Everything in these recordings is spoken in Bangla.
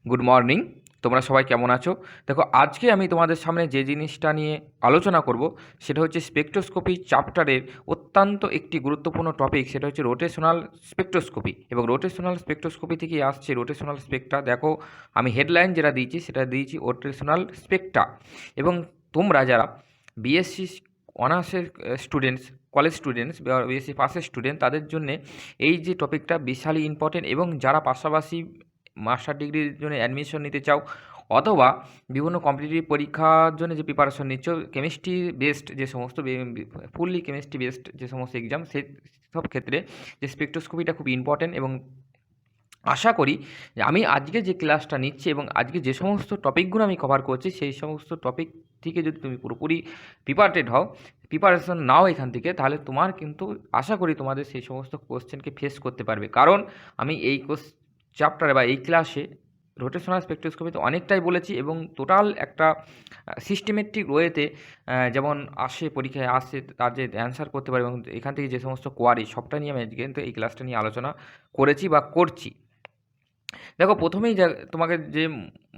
Good morning. তোমরা সবাই কেমন আছো? দেখো, আজকে আমি তোমাদের সামনে যে জিনিসটা নিয়ে আলোচনা করব সেটা হচ্ছে স্পেকট্রোস্কোপি চ্যাপ্টারের অত্যন্ত একটি গুরুত্বপূর্ণ টপিক, সেটা হচ্ছে রোটেশনাল স্পেকট্রোস্কোপি। এবং রোটেশনাল স্পেকট্রোস্কোপি থেকেই আসছে রোটেশনাল স্পেকট্রা। দেখো, আমি হেডলাইন যেটা দিয়েছি সেটা দিয়েছি রোটেশনাল স্পেকট্রা। এবং তোমরা যারা বিএসসি অনার্সের স্টুডেন্টস, কলেজ স্টুডেন্টস বা বিএসসি পাসের স্টুডেন্ট, তাদের জন্যে এই যে টপিকটা বিশালই ইম্পর্টেন্ট। এবং যারা পাশাপাশি মাস্টার ডিগ্রির জন্য অ্যাডমিশন নিতে চাও, অথবা বিভিন্ন কম্পিটিটিভ পরীক্ষার জন্য যে প্রিপারেশন নিচ্ছ, কেমিস্ট্রি বেসড যে সমস্ত ফুললি কেমিস্ট্রি বেসড যে সমস্ত এক্সাম, সেই সব ক্ষেত্রে যে স্পেকট্রোস্কোপিটা খুব ইম্পর্টেন্ট। এবং আশা করি যে আমি আজকে যে ক্লাসটা নিচ্ছি এবং আজকে যে সমস্ত টপিকগুলো আমি কভার করছি, সেই সমস্ত টপিক থেকে যদি তুমি পুরোপুরি প্রিপারেশন নাও এখান থেকে, তাহলে তোমার কিন্তু আশা করি তোমাদের সেই সমস্ত কোশ্চেনকে ফেস করতে পারবে। কারণ আমি এই চ্যাপ্টারে বা এই ক্লাসে রোটেশনাল স্পেকট্রোস্কোপিতে অনেকটাই বলেছি, এবং টোটাল একটা সিস্টেমেটিক ওয়েতে যেমন আসে পরীক্ষায় আসে, তার যে অ্যান্সার করতে পারে এবং এখান থেকে যে সমস্ত কোয়ারি, সবটা নিয়ে আমি আজকে কিন্তু এই ক্লাসটা নিয়ে আলোচনা করেছি বা করছি। দেখো, প্রথমেই তোমাকে যে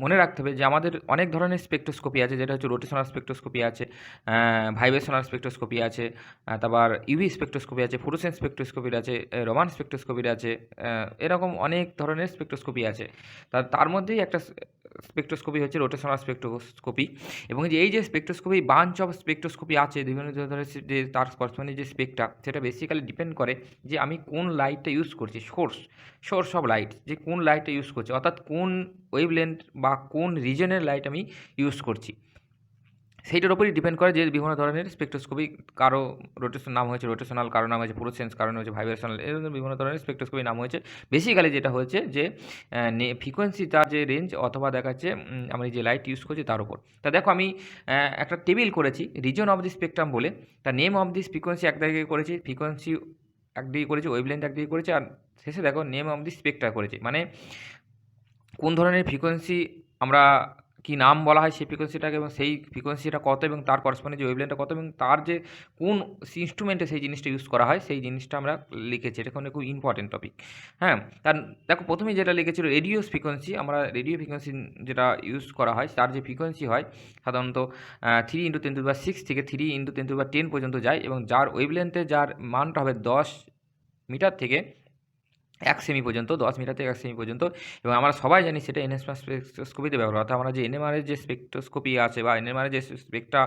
মনে রাখতে হবে যে আমাদের অনেক ধরনের স্পেকট্রোস্কোপি আছে, যেটা হচ্ছে রোটেশনাল স্পেকট্রোস্কোপি আছে, ভাইব্রেশনাল স্পেকট্রোস্কোপি আছে, তারপর ইউভি স্পেকট্রোস্কোপি আছে, ফ্লুরোসেন্স স্পেকট্রোস্কোপির আছে, রোমান স্পেকট্রোস্কোপির আছে, এরকম অনেক ধরনের স্পেকট্রোস্কোপি আছে। তার মধ্যেই একটা স্পেকট্রোস্কোপি হচ্ছে রোটেশনাল স্পেকট্রোস্কোপি। এবং যে এই যে স্পেকট্রোস্কোপি, বাঞ্চ অফ স্পেকট্রোস্কোপি আছে বিভিন্ন ধরনের, যে তার করেসপন্ডিং যে স্পেকট্রা, সেটা বেসিক্যালি ডিপেন্ড করে যে আমি কোন লাইটটা ইউজ করছি, সোর্স অফ লাইট, যে কোন লাইটটা ইউজ করছি, অর্থাৎ কোন ওয়েভলেন্থ বা কোন রিজনের লাইট আমি ইউজ করছি, সেইটার উপরই ডিপেন্ড করে যে বিভিন্ন ধরনের স্পেকট্রোস্কোপি। কারো নাম হয়েছে রোটেশনাল, কারো নাম হয়েছে ফ্লুরোসেন্স, কারো নাম হয়েছে ভাইব্রেশনাল, এরকম বিভিন্ন ধরনের স্পেকট্রোস্কোপি নাম হয়েছে। বেসিক্যালি যেটা হয়েছে যে ফ্রিকোয়েন্সি, তার যে রেঞ্জ অথবা দেখাচ্ছে আমি যে লাইট ইউজ করছি তার উপর। তা দেখো, আমি একটা টেবিল করেছি রিজন অফ দি স্পেকট্রাম বলে। তা নেম অফ দিস ফ্রিকোয়েন্সি একদিকে করেছি, ফ্রিকোয়েন্সি একদিকে করেছি, ওয়েভলেন্থ একদিকে করেছি, আর শেষে দেখো নেম অফ দি স্পেকট্রা করেছি। মানে কোন ধরনের ফ্রিকোয়েন্সি আমরা কি নাম বলা হয় সেই ফ্রিকোয়েন্সিটাকে, এবং সেই ফ্রিকোয়েন্সিটা কত এবং তার করসপন্ডিং যে ওয়েভলেন্থটা কত, এবং তার যে কোন ইনস্ট্রুমেন্টে সেই জিনিসটা ইউজ করা হয়, সেই জিনিসটা আমরা লিখেছি। এটা কোনো খুব ইম্পর্টেন্ট টপিক। হ্যাঁ, তার দেখো প্রথমেই যেটা লিখেছিল রেডিও ফ্রিকোয়েন্সি। আমরা রেডিও ফ্রিকোয়েন্সি যেটা ইউজ করা হয়, তার যে ফ্রিকোয়েন্সি হয় সাধারণত 3 × 10⁻⁶ থেকে 3 × 10⁻10 পর্যন্ত যায়, এবং যার ওয়েভলেন্থে যার মানটা হবে 10 মিটার থেকে 1 সেমি পর্যন্ত, 10 মিটার থেকে 1 সেমি পর্যন্ত। এবং আমরা সবাই জানি সেটা এনএমআর স্পেকট্রোস্কোপিতে ব্যবহার, অর্থাৎ আমরা যে এনএমআরের যে স্পেকট্রোস্কোপি আছে বা এনএমআরের যে স্পেকটা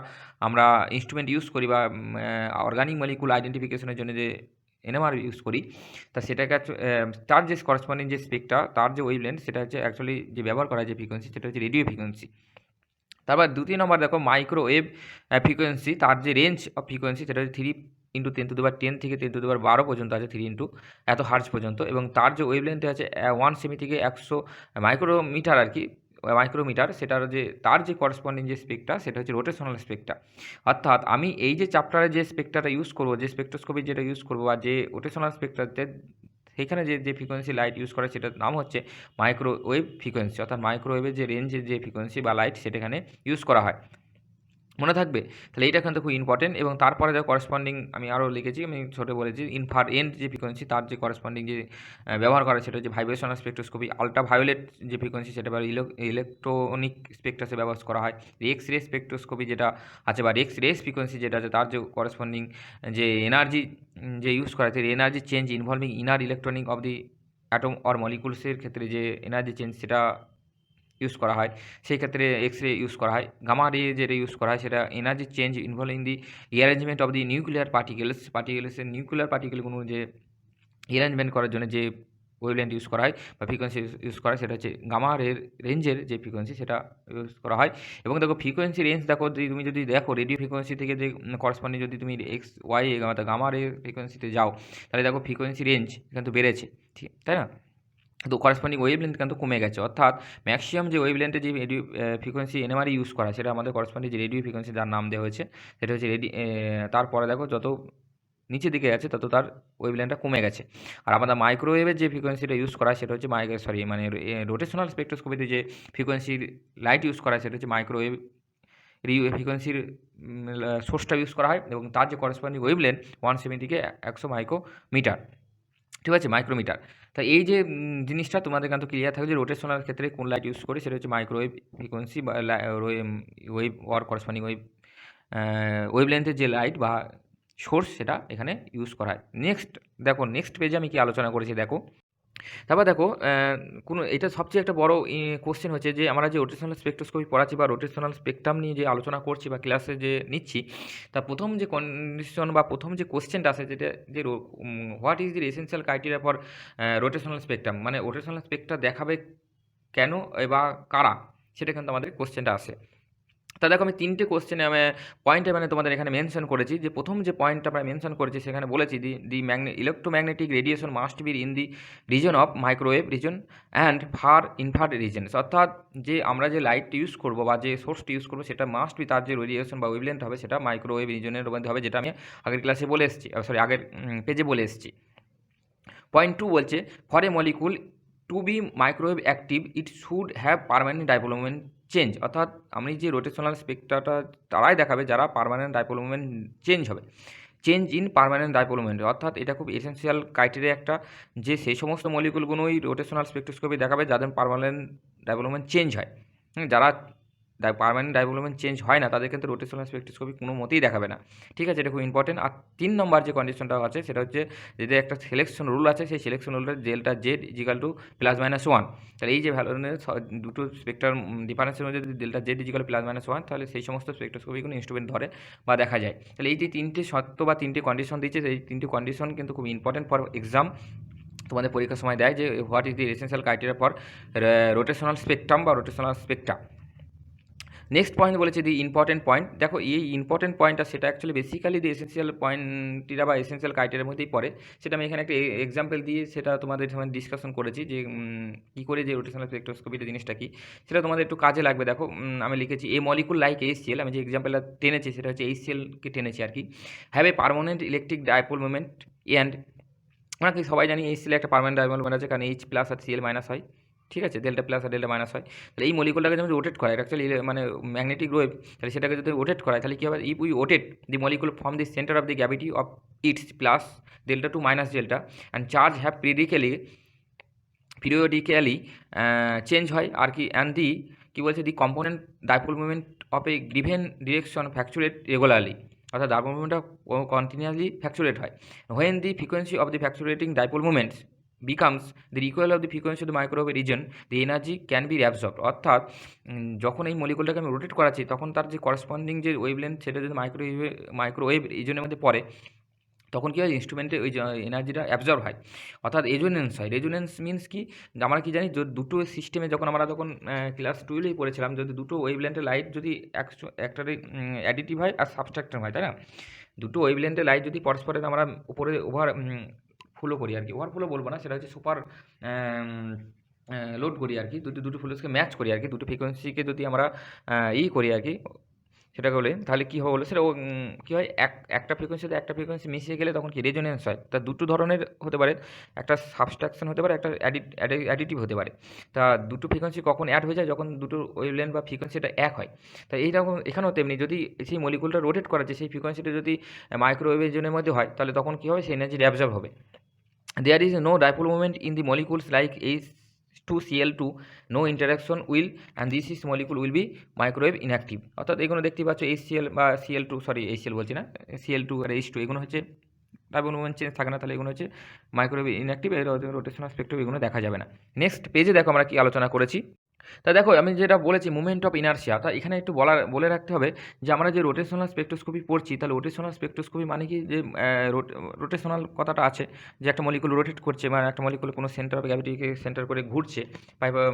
আমরা ইনস্ট্রুমেন্ট ইউজ করি, বা অর্গানিক মলিকুল আইডেন্টিফিকেশনের জন্য যে এনএমআর ইউজ করি, তা সেটাকে তার যে করসপন্ডিং যে স্পেকটা, তার যে ওয়েভলেন্থ, সেটা হচ্ছে অ্যাকচুয়ালি যে ব্যবহার করা যে ফ্রিকোয়েন্সি, সেটা হচ্ছে রেডিও ফ্রিকোয়েন্সি। তারপর 2 নম্বর দেখো মাইক্রোওয়েভ ফ্রিকোয়েন্সি, তার যে রেঞ্জ অফ ফ্রিকোয়েন্সি সেটা হচ্ছে 3 × 10⁻10 থেকে 10⁻12 পর্যন্ত আছে, 3 হার্জ পর্যন্ত। এবং তার যে ওয়েভলেন্থ আছে 1 সেমি থেকে 100 মাইক্রোমিটার আর কি, মাইক্রোমিটার, সেটার যে তার যে করসপন্ডিং যে স্পেকটা, সেটা হচ্ছে রোটেশনাল স্পেকটা। অর্থাৎ আমি এই যে চ্যাপ্টারে যে স্পেকটাটা ইউজ করবো, যে স্পেকট্রোস্কোপি যেটা ইউজ করবো, আর যে রোটেশনাল স্পেকটাতে সেখানে যে ফ্রিকোয়েন্সি লাইট ইউজ করে, সেটার নাম হচ্ছে মাইক্রোওয়েভ ফ্রিকোয়েন্সি। অর্থাৎ মাইক্রোওয়েভের যে রেঞ্জের যে ফ্রিকোয়েন্সি বা লাইট, সেটা এখানে ইউজ করা হয়। মনে থাকবে? তাহলে এইটা কিন্তু খুব ইম্পর্টেন্ট। এবং তারপরে যা করসপন্ডিং আমি আরও লিখেছি, আমি ছোটো বলেছি ইনফ্রারেড যে ফ্রিকোয়েন্সি, তার যে করসপন্ডিং যে ব্যবহার করা, সেটা হচ্ছে ভাইব্রেশনাল স্পেকট্রোস্কোপি। আল্ট্রাভায়োলেট যে ফ্রিকোয়েন্সি, সেটা বা ইলেকট্রনিক স্পেকট্রাসে ব্যবহার করা হয়। এক্স রে স্পেকট্রোস্কোপি যেটা আছে, বা এক্স রেস ফ্রিকোয়েন্সি যেটা আছে, তার যে করসপন্ডিং যে এনার্জি যে ইউজ করা আছে, energy change involving inner electronic of the atom or মলিকুলসের ক্ষেত্রে যে এনার্জি চেঞ্জ, সেটা ইউজ করা হয়। সেই ক্ষেত্রে এক্স রে ইউজ করা হয়। গামা রে যেটা ইউজ করা হয়, সেটা energy change involving the arrangement of the nuclear পার্টিকেলসের নিউক্লিয়ার পার্টিকেলগুলো যে অ্যারেঞ্জমেন্ট করার জন্য যে ওয়েভলেন্থ ইউজ করা হয় বা ফ্রিকোয়েন্সি ইউজ করা হয়, সেটা হচ্ছে গামা রেঞ্জের যে ফ্রিকোয়েন্সি, সেটা ইউজ করা হয়। এবং দেখো ফ্রিকোয়েন্সি রেঞ্জ, দেখো তুমি যদি দেখো রেডিও ফ্রিকোয়েন্সি থেকে যে করসপন্ডিং যদি তুমি এক্স ওয়াই গামা রে ফ্রিকোয়েন্সিতে যাও, তাহলে দেখো ফ্রিকোয়েন্সি রেঞ্জ কিন্তু বেড়েছে, ঠিক তাই না? তো করসপন্ডিং ওয়েভলেন্থ কিন্তু কমে গেছে। অর্থাৎ ম্যাক্সিমাম যে ওয়েভলেন্থে যে রেডিও ফ্রিকোয়েন্সি এনএমআর ইউজ করা, সেটা আমাদের করসপন্ডিং যে রেডিও ফ্রিকোয়েন্সি যার নাম দেওয়া হয়েছে, সেটা হচ্ছে তারপরে দেখো যত নিচের দিকে আছে তত তার ওয়েভলেন্থটা কমে গেছে। আর আমাদের মাইক্রোওয়েভের যে ফ্রিকোয়েন্সিটা ইউজ করা হয়, সেটা হচ্ছে মানে রোটেশনাল স্পেকট্রোস্কোপিতে যে ফ্রিকোয়েন্সির লাইট ইউজ করা হয়, সেটা হচ্ছে মাইক্রোওয়েভ ফ্রিকোয়েন্সির সোর্সটা ইউজ করা হয়, এবং তার যে করসপন্ডিং ওয়েভলেন্থ 1 সেমি থেকে 100 মাইক্রোমিটার। ঠিক আছে, মাইক্রোমিটার। তা এই যে জিনিসটা তোমাদের কিন্তু ক্লিয়ার থাকবে যে রোটেশনাল ক্ষেত্রে কোন লাইট ইউজ করি, সেটা হচ্ছে মাইক্রোওয়েভ ফ্রিকোয়েন্সি বা ওয়েভ ওর করসপন্ডিং ওয়েভলেন্থের যে লাইট বা সোর্স সেটা এখানে ইউজ করা হয়। নেক্সট দেখো, নেক্সট পেজে আমি কি আলোচনা করেছি দেখো। তারপর দেখো কোনো এটা সবচেয়ে একটা বড় কোশ্চেন হচ্ছে যে আমরা যে রোটেশনাল স্পেকট্রোস্কোপি পড়াচ্ছি বা রোটেশনাল স্পেকট্রাম নিয়ে যে আলোচনা করছি বা ক্লাসে যে নিচ্ছি, তা প্রথম যে কন্ডিশন বা প্রথম যে কোশ্চেনটা আছে যেটা যে what is the essential criteria for rotational spectrum, মানে রোটেশনাল স্পেকট্রা দেখাবে কেন বা কারা, সেটা কিন্তু আমাদের কোশ্চেনটা আসে। তা দেখো আমি তিনটে কোশ্চেনে আমি পয়েন্টে মানে তোমাদের এখানে মেনশন করেছি। যে প্রথম যে পয়েন্টটা আমরা মেনশন করেছি সেখানে বলেছি the electromagnetic radiation must be in the region of microwave region and far infrared regions, অর্থাৎ যে আমরা যে লাইট ইউজ করবো বা যে সোর্সটি ইউজ করবো সেটা মাস্ট বি, তার যে রেডিয়েশন বা ওয়েভলেন্থ হবে সেটা মাইক্রোওয়েভ রিজনের মধ্যে হবে, যেটা আমি আগের ক্লাসে বলে এসেছি, আগের পেজে বলে এসেছি। পয়েন্ট 2 বলছে for a molecule to be microwave active it should have permanent dipole moment change, অর্থাৎ আমি যে রোটেশনাল স্পেকট্রাটা তারাই দেখাবে যারা পার্মানেন্ট ডাইপোল মোমেন্ট চেঞ্জ হবে, change in permanent dipole moment, অর্থাৎ এটা খুব এসেনশিয়াল ক্রাইটেরিয়া একটা, যে সেই সমস্ত মলিকুলগুলোই রোটেশনাল স্পেকট্রোস্কোপি দেখাবে যাদের পার্মানেন্ট ডাইপোল মোমেন্ট চেঞ্জ হয়। যারা পার্মানেন্ট ডাইপোল চেঞ্জ হয় না তাদের কিন্তু রোটেশনাল স্পেকট্রোস্কোপি কোনো মতেই দেখাবে না। ঠিক আছে, এটা খুব ইম্পর্টেন্ট। আর 3 নম্বর যে কন্ডিশনটা আছে সেটা হচ্ছে যদি একটা সিলেকশন রুল আছে, সেই সিলেকশন রুলটা ডেল্টা জেড ইজিক্যাল টু +-1, তাহলে এই যে ভ্যালুনের দুটো স্পেকট্রাম ডিফারেন্সের মধ্যে যদি ডেল্টা জেড ইজিক্যাল +-1, তাহলে সেই সমস্ত স্পেকট্রোস্কোপিগুলো ইনস্ট্রুমেন্ট ধরে বা দেখা যায়। তাহলে এই যে তিনটে শর্ত বা তিনটে কন্ডিশন দিচ্ছে, এই তিনটে কন্ডিশন কিন্তু খুব ইম্পর্টেন্ট ফর এক্সাম, তোমাদের পরীক্ষার সময় দেয় যে what is the essential criteria for rotational spectrum বা রোটেশনাল স্পেকট্রা। নেক্সট পয়েন্ট বলেছে দি ইম্পর্টেন্ট পয়েন্ট। দেখো এই ইম্পর্টেন্ট পয়েন্টটা সেটা অ্যাকচুয়ালি বেসিক্যালি দি এসেনশিয়াল পয়েন্টটা বা এসেনশিয়াল ক্রাইটেরিয়ার মধ্যেই পড়ে, সেটা আমি এখানে একটা এক্সাম্পল দিয়ে সেটা তোমাদের সামনে ডিসকাশন করেছি যে কী করে যে রোটেশনাল স্পেকট্রোস্কোপিটা জিনিসটা কি, সেটা তোমাদের একটু কাজে লাগবে। দেখো আমি লিখেছি এ মলিকুল লাইক HCl, আমি যে এক্সাম্পলটা টেনেছি সেটা হচ্ছে HClকে টেনেছি আর কি, have a permanent electric dipole moment and আমরা কি সবাই জানি HCl একটা পার্মানেন্ট ডাইপোল মোমেন্ট আছে, কারণ H প্লাস আর Cl মাইনাস হয়। ঠিক আছে, ডেল্টা প্লাস আর ডেল্টা মাইনাস হয়। তাহলে এই মলিকুলটাকে যদি রোটেট করা, এটা অ্যাকচুয়ালি মানে ম্যাগনেটিক ওয়েভ, তাহলে সেটাকে যদি রোটেট করায় তাহলে কী হবে, if we rotate the molecule from the centre of the gravity of its plus delta to minus delta and charge have periodically change হয় আর কি, অ্যান্ড দি কী বলছে the component dipole movement of a given direction fluctuate regularly, অর্থাৎ ডাইপোল মুভমেন্টটা কন্টিনিউয়াসলি ফ্যাকচুয়েট হয়। When the frequency of the fluctuating dipole movements becomes the equal of the frequency of the microwave region, the energy can be absorbed, অর্থাৎ যখন এই মলিকুলটাকে আমি রোটেট করাচ্ছি তখন তার যে করসপন্ডিং যে ওয়েভলেন্থ সেটা যদি মাইক্রোওয়েভ রিজনের মধ্যে পড়ে, তখন কী হয়, ইনস্ট্রুমেন্টে ওই এনার্জিটা অ্যাবজর্ব হয়, অর্থাৎ রেজোনেন্স হয়। রেজোনেন্স মিনস কি, আমরা কি জানি দুটো সিস্টেমে যখন আমরা তখন ক্লাস 12এই পড়েছিলাম, যদি দুটো ওয়েভলেন্থের লাইট যদি একটারে অ্যাডিটিভ হয় আর সাবস্ট্রাক্টিভ হয়, তাই না, দুটো ওয়েভলেন্থের লাইট যদি পরস্পরের আমরা উপরে ফলো করি আর কি, ওভারফ্লো বলবো না, সেটা হচ্ছে সুপার লোড করি আর কি, দুটো ফ্লোসকে ম্যাচ করি আর কি, দুটো ফ্রিকোয়েন্সিকে যদি আমরা করি আর কি, সেটাকে বলে, তাহলে কী হলো সেটা কী হয়, একটা ফ্রিকোয়েন্সিতে একটা ফ্রিকোয়েন্সি মিশিয়ে গেলে তখন কি রেজোনেন্স হয়। তা দুটো ধরনের হতে পারে, একটা সাবস্ট্রাকশন হতে পারে, একটা অ্যাডিটিভ হতে পারে। তা দুটো ফ্রিকোয়েন্সি কখন অ্যাড হয়ে যায়, যখন দুটো ওয়েভলেন্থ বা ফ্রিকোয়েন্সিটা এক হয়। তা এইরকম এখানেও তেমনি, যদি সেই মলিকুলটা রোটেট করা যায় সেই ফ্রিকোয়েন্সিটা যদি মাইক্রোওয়েভ জোনের মধ্যে হয়, তাহলে তখন কী হবে, সেই এনার্জি অ্যাবজর্ব হবে। There is no dipole moment in the molecules like H2Cl2, no interaction will, and this is molecule will be microwave inactive, অর্থাৎ এগুলো দেখতে পাচ্ছ HCl বা Cl2, সরি HCl বলছি না, Cl2 আর H2 এগুলো হচ্ছে ডাইপোল মোমেন্ট চেঞ্জ থাকে না, তাহলে এগুলো হচ্ছে মাইক্রোওয়েভ ইনঅ্যাক্টিভ, এর রোটেশনাল স্পেকট্রাম এগুলো দেখা যাবে না। নেক্সট পেজে দেখো আমরা কি আলোচনা করেছি। তা দেখো আমি যেটা বলেছি মুভমেন্ট অফ ইনার্শিয়া, তা এখানে একটু বলে রাখতে হবে যে আমরা যে রোটেশনাল স্পেকট্রোস্কোপি পড়ছি, তাহলে রোটেশনাল স্পেকট্রোস্কোপি মানে কি, যে রোটেশনাল কথাটা আছে যে একটা মলিকুল রোটেট করছে, মানে একটা মলিকুল কোনো সেন্টার অফ গ্র্যাভিটিকে সেন্টার করে ঘুরছে,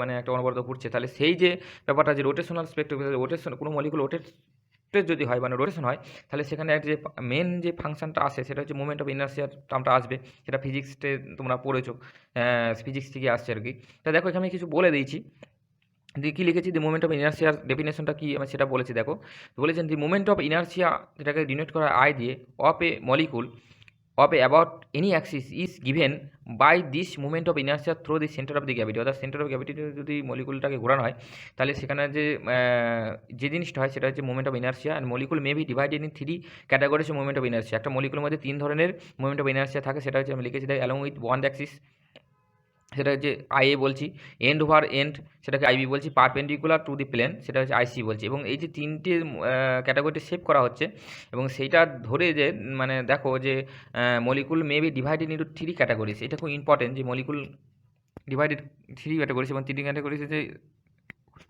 মানে একটা অনবরত ঘুরছে, তাহলে সেই যে ব্যাপারটা যে রোটেশনাল স্পেকট্রোস্কোপি, রোটেশন কোনো মলিকুল যদি হয় মানে রোটেশন হয়, তাহলে সেখানে একটা যে মেন যে ফাংশনটা আসে সেটা হচ্ছে মুভমেন্ট অফ ইনার্শিয়ার টার্মটা আসবে, সেটা ফিজিক্সে তোমরা পড়েছো, ফিজিক্স থেকে আসছে আর কি। তা দেখো এখানে কিছু বলে দিয়েছি, কী লিখেছি, দি মোমেন্ট অফ ইনার্শিয়ার ডেফিনেশনটা কী আমি সেটা বলেছি। দেখো বলেছেন দি মোমেন্ট অফ ইনার্শিয়া, যেটাকে ডিনোট করা আই দিয়ে, of A molecule of about any axis is given by this moment of inertia through the center of the gravity, অর্থাৎ সেন্টার অফ গ্র্যাভিটি যদি মলিকুলটাকে ঘোরানো হয় তাহলে সেখানে যে জিনিসটা হয় সেটা হচ্ছে moment of inertia. And molecule may be divided in 3 categories of moment of inertia. একটা মলিকুলের মধ্যে 3 ধরনের মোমেন্ট অফ ইনার্সিয়া থাকে, সেটা হচ্ছে আমি লিখেছি অ্যালং উইথ বন্ড অ্যাক্সিস, সেটা হচ্ছে আইএ বলছি, এন্ড ওভার এন্ড সেটাকে আইবি বলছি, পারপেন্ডিকুলার টু দি প্লেন সেটা হচ্ছে আইসি বলছি। এবং এই যে তিনটে ক্যাটাগরিতে শেপ করা হচ্ছে এবং সেইটা ধরে যে মানে দেখো যে molecule may be divided into 3 categories, এটা খুব ইম্পর্টেন্ট যে মলিকুল ডিভাইডেড 3 ক্যাটাগরিজ এবং 3 ক্যাটাগরিজে যে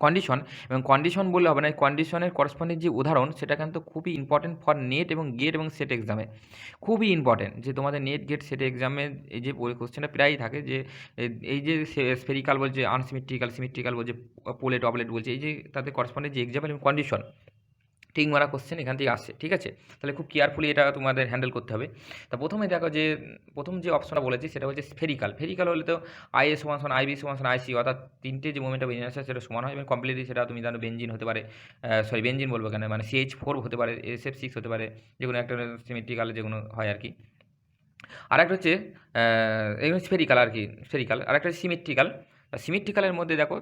কন্ডিশন, এবং কন্ডিশন বললে হবে না, কন্ডিশনের করসপন্ডিং যে উদাহরণ সেটা কিন্তু খুবই ইম্পর্টেন্ট ফর নেট এবং গেট এবং সেট এক্সামে, খুবই ইম্পর্টেন্ট যে তোমাদের নেট গেট সেট এক্সামে এই যে কোশ্চেনটা প্রায়ই থাকে যে এই যে স্ফেরিক্যাল বলছে, আনসিমেট্রিক্যাল, সিমেট্রিক্যাল বলছে, পোলেট অবলেট বলছে, এই যে তাদের করসপন্ডিং যে এক্সাম্পল এবং কন্ডিশন ঠিক মারা কোশ্চেন এখান থেকে আসছে, ঠিক আছে? তাহলে খুব কেয়ারফুলি এটা তোমাদের হ্যান্ডেল করতে হবে। তা প্রথমে দেখো যে প্রথম যে অপশনটা বলেছি সেটা হচ্ছে স্ফেরিক্যাল। ফেরিক্যাল হলে তো আইএ সমান আইবি সমান আইসি, অর্থাৎ তিনটে যে মোমেন্ট অফ ইনার্সিয়া সেটা সমান হয় এবং কমপ্লিটলি সেটা তুমি জানো বেঞ্জিন হতে পারে, বেঞ্জিন বলবো কেন, মানে CH4 হতে পারে, SF6 হতে পারে, যেগুলো একটা সিমেট্রিক্যাল যেগুলো হয় আর কি। আর একটা হচ্ছে এগুলো স্ফেরিক্যাল আর কি, স্ফেরিক্যাল। আর একটা সিমেট্রিক্যাল। সিমেট্রিক্যালের মধ্যে দেখো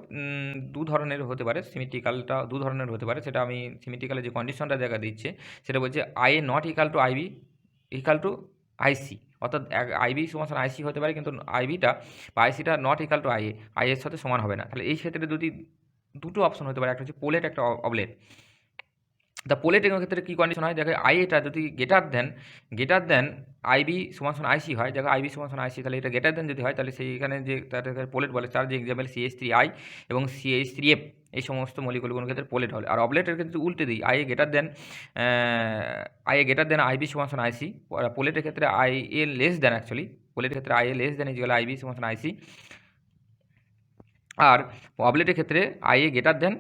দু ধরনের হতে পারে, সিমেট্রিক্যালটা দু ধরনের হতে পারে, সেটা আমি সিমেট্রিক্যালের যে কন্ডিশনটা দেখা দিচ্ছে সেটা বলছে IA not equal to IB equal to IC, অর্থাৎ আইবি সমান আইসি হতে পারে কিন্তু আইবিটা বা আইসিটা নট ইকাল টু আইএর সাথে সমান হবে না। তাহলে এই ক্ষেত্রে দুটো অপশন হতে পারে, একটা হচ্ছে পোলেট, একটা অবলেট। দ্য পোলেটের ক্ষেত্রে কী কন্ডিশন হয়, দেখো আইএটা যদি গেটার দেন আইবি সমান আইসি হয়, দেখো আইবি সমান আইসি, তাহলে এটা গেটার দেন যদি হয় তাহলে সেইখানে যে তাদের পোলেট বলে, তার যে এক্সাম্পল CH3I এবং CH3F, এই সমস্ত মলিকুলগুলোর ক্ষেত্রে পোলেট হলে। আর অবলেটের ক্ষেত্রে উল্টে দিই, আইএ গেটার দেন আইবি সমান আইসি, পোলেটের ক্ষেত্রে আইএ লেস দেন, অ্যাকচুয়ালি পোলেটের ক্ষেত্রে I A less than is I B সমান আইসি। আর অবলেটের ক্ষেত্রে আইএ গেটার দেন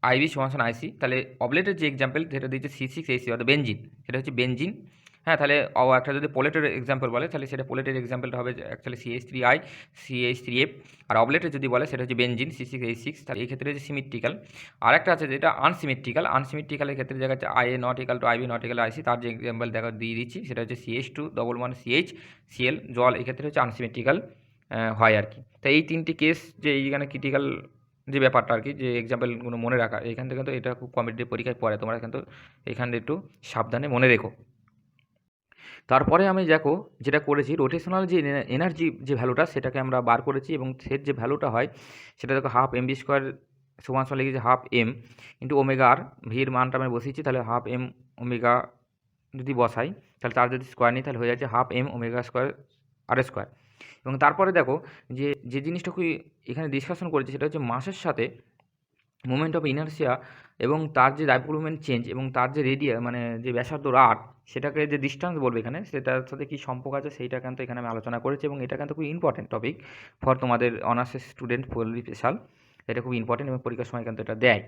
আইবি সমান আইসি। তাহলে অবলেটের যে এক্সাম্পল সেটা দিচ্ছে C6H6, অর্থাৎ বেঞ্জিন, সেটা হচ্ছে বেঞ্জিন। হ্যাঁ, তাহলে একটা যদি পোলেটের এক্সাম্পল বলে তাহলে সেটা পোলেটের এক্সাম্পলটা হবে অ্যাকচুয়ালি CH3I CH3F। আর অবলেটের যদি বলে সেটা হচ্ছে বেঞ্জিন C6H6। তাহলে এই ক্ষেত্রে হচ্ছে সিমেট্রিক্যাল। আর একটা আছে যেটা আনসিমেট্রিক্যালের ক্ষেত্রে দেখা যাচ্ছে IA not equal to IB not equal IC, তার যে এক্সাম্পল দেখা দিয়ে দিচ্ছি সেটা হচ্ছে CH211CH Cl, এই ক্ষেত্রে হচ্ছে আনসিমেট্রিক্যাল হয় আর কি। তো এই তিনটি কেস যে এইখানে ক্রিটিক্যাল যে ব্যাপারটা আর কি, যে এক্সাম্পলগুলো মনে রাখা, এখান থেকে কিন্তু এটা খুব কম্পিটিটিভ পরীক্ষায় পড়ে, তোমরা কিন্তু এখানে একটু সাবধানে মনে রেখো। তারপরে আমি দেখো যেটা করেছি, রোটেশনাল যে এনার্জি যে ভ্যালুটা সেটাকে আমরা বার করেছি এবং সের যে ভ্যালুটা হয় সেটা দেখো হাফ এম বি স্কোয়ার সমান লিখেছি হাফ এম ইন্টু ওমেগা আর, ভির মানটা আমি বসিয়েছি, তাহলে হাফ এম ওমেগা যদি বসাই তাহলে তার যদি স্কোয়ার নিই তাহলে হয়ে যাচ্ছে হাফ এম ওমেগা স্কোয়ার আর স্কোয়ার। এবং তারপরে দেখো যে জিনিসটা খুবই এখানে ডিসকাশন করেছি সেটা হচ্ছে মাসের সাথে মোমেন্ট অফ ইনার্সিয়া এবং তার যে ডাইপোল মোমেন্ট চেঞ্জ এবং তার যে রেডিয়া মানে যে ব্যাসার্ধ আর, সেটাকে যে ডিস্টেন্স বলবে এখানে, সেটার সাথে কী সম্পর্ক আছে সেইটা কিন্তু এখানে আমি আলোচনা করেছি এবং এটা কিন্তু খুব ইম্পর্টেন্ট টপিক ফর তোমাদের অনার্সের স্টুডেন্ট স্পেশাল। এটা খুব ইম্পর্টেন্ট এবং পরীক্ষার সময় কিন্তু এটা দেয়।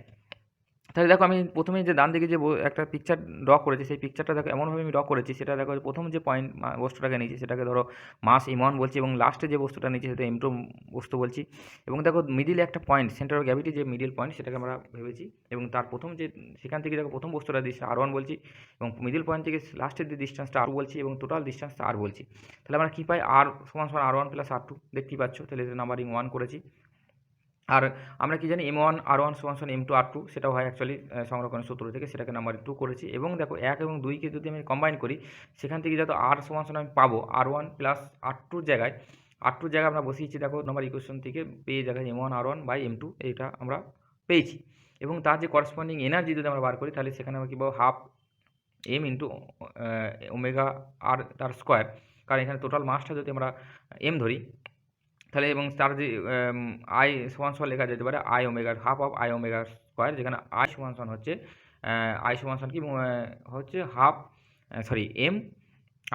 তাহলে দেখো আমি প্রথমে যে ডান দিকে যে একটা পিকচার ড্র করেছি সেই পিকচারটা দেখো এমনভাবে আমি ড্র করেছি, সেটা দেখো প্রথম যে পয়েন্ট বস্তুটাকে নিয়েছি সেটাকে ধরো মাস M1 বলছি এবং লাস্টে যে বস্তুটা নিয়েছি সেটা M2 বস্তু বলছি। এবং দেখো মিডিলে একটা পয়েন্ট, সেন্টার অফ গ্র্যাভিটি যে মিডিল পয়েন্ট সেটাকে আমরা ভেবেছি এবং তার প্রথম যে সেখান থেকে দেখো প্রথম বস্তুটা দিচ্ছি R1 বলছি এবং মিডিল পয়েন্ট থেকে লাস্টের যে ডিস্টেন্সটা R বলছি এবং টোটাল ডিস্টেন্সটা R বলছি। তাহলে আমরা কী পাই, R সমান R1 প্লাস R2, দেখতেই পাচ্ছ। তাহলে নাম্বারিং 1 করেছি। আর আমরা কি জানি M1 R1 সমান M2 R2, সেটাও হয় অ্যাকচুয়ালি সংরক্ষণের সূত্র থেকে, সেটাকে নাম্বার 2 করেছি। এবং দেখো 1 এবং 2কে যদি আমি কম্বাইন করি সেখান থেকে যত R সমান আমি পাবো R1 প্লাস R2 জায়গায় আমরা বসিয়েছি দেখো নাম্বার ইকুয়েশন থেকে পেয়ে জায়গায় M1 R1 বাই M2, এইটা আমরা পেয়েছি। এবং তার যে করসপন্ডিং এনার্জি যদি আমরা বার করি তাহলে সেখানে আমরা কী পাবো, হাফ এম ইন্টু ওমেগা আর তার স্কোয়ার, কারণ এখানে টোটাল মাসটা যদি আমরা এম ধরি তাহলে, এবং তার যে আই সমান লেখা যেতে পারে I omega, half of I omega square, যেখানে আই সমান হচ্ছে কি হচ্ছে half M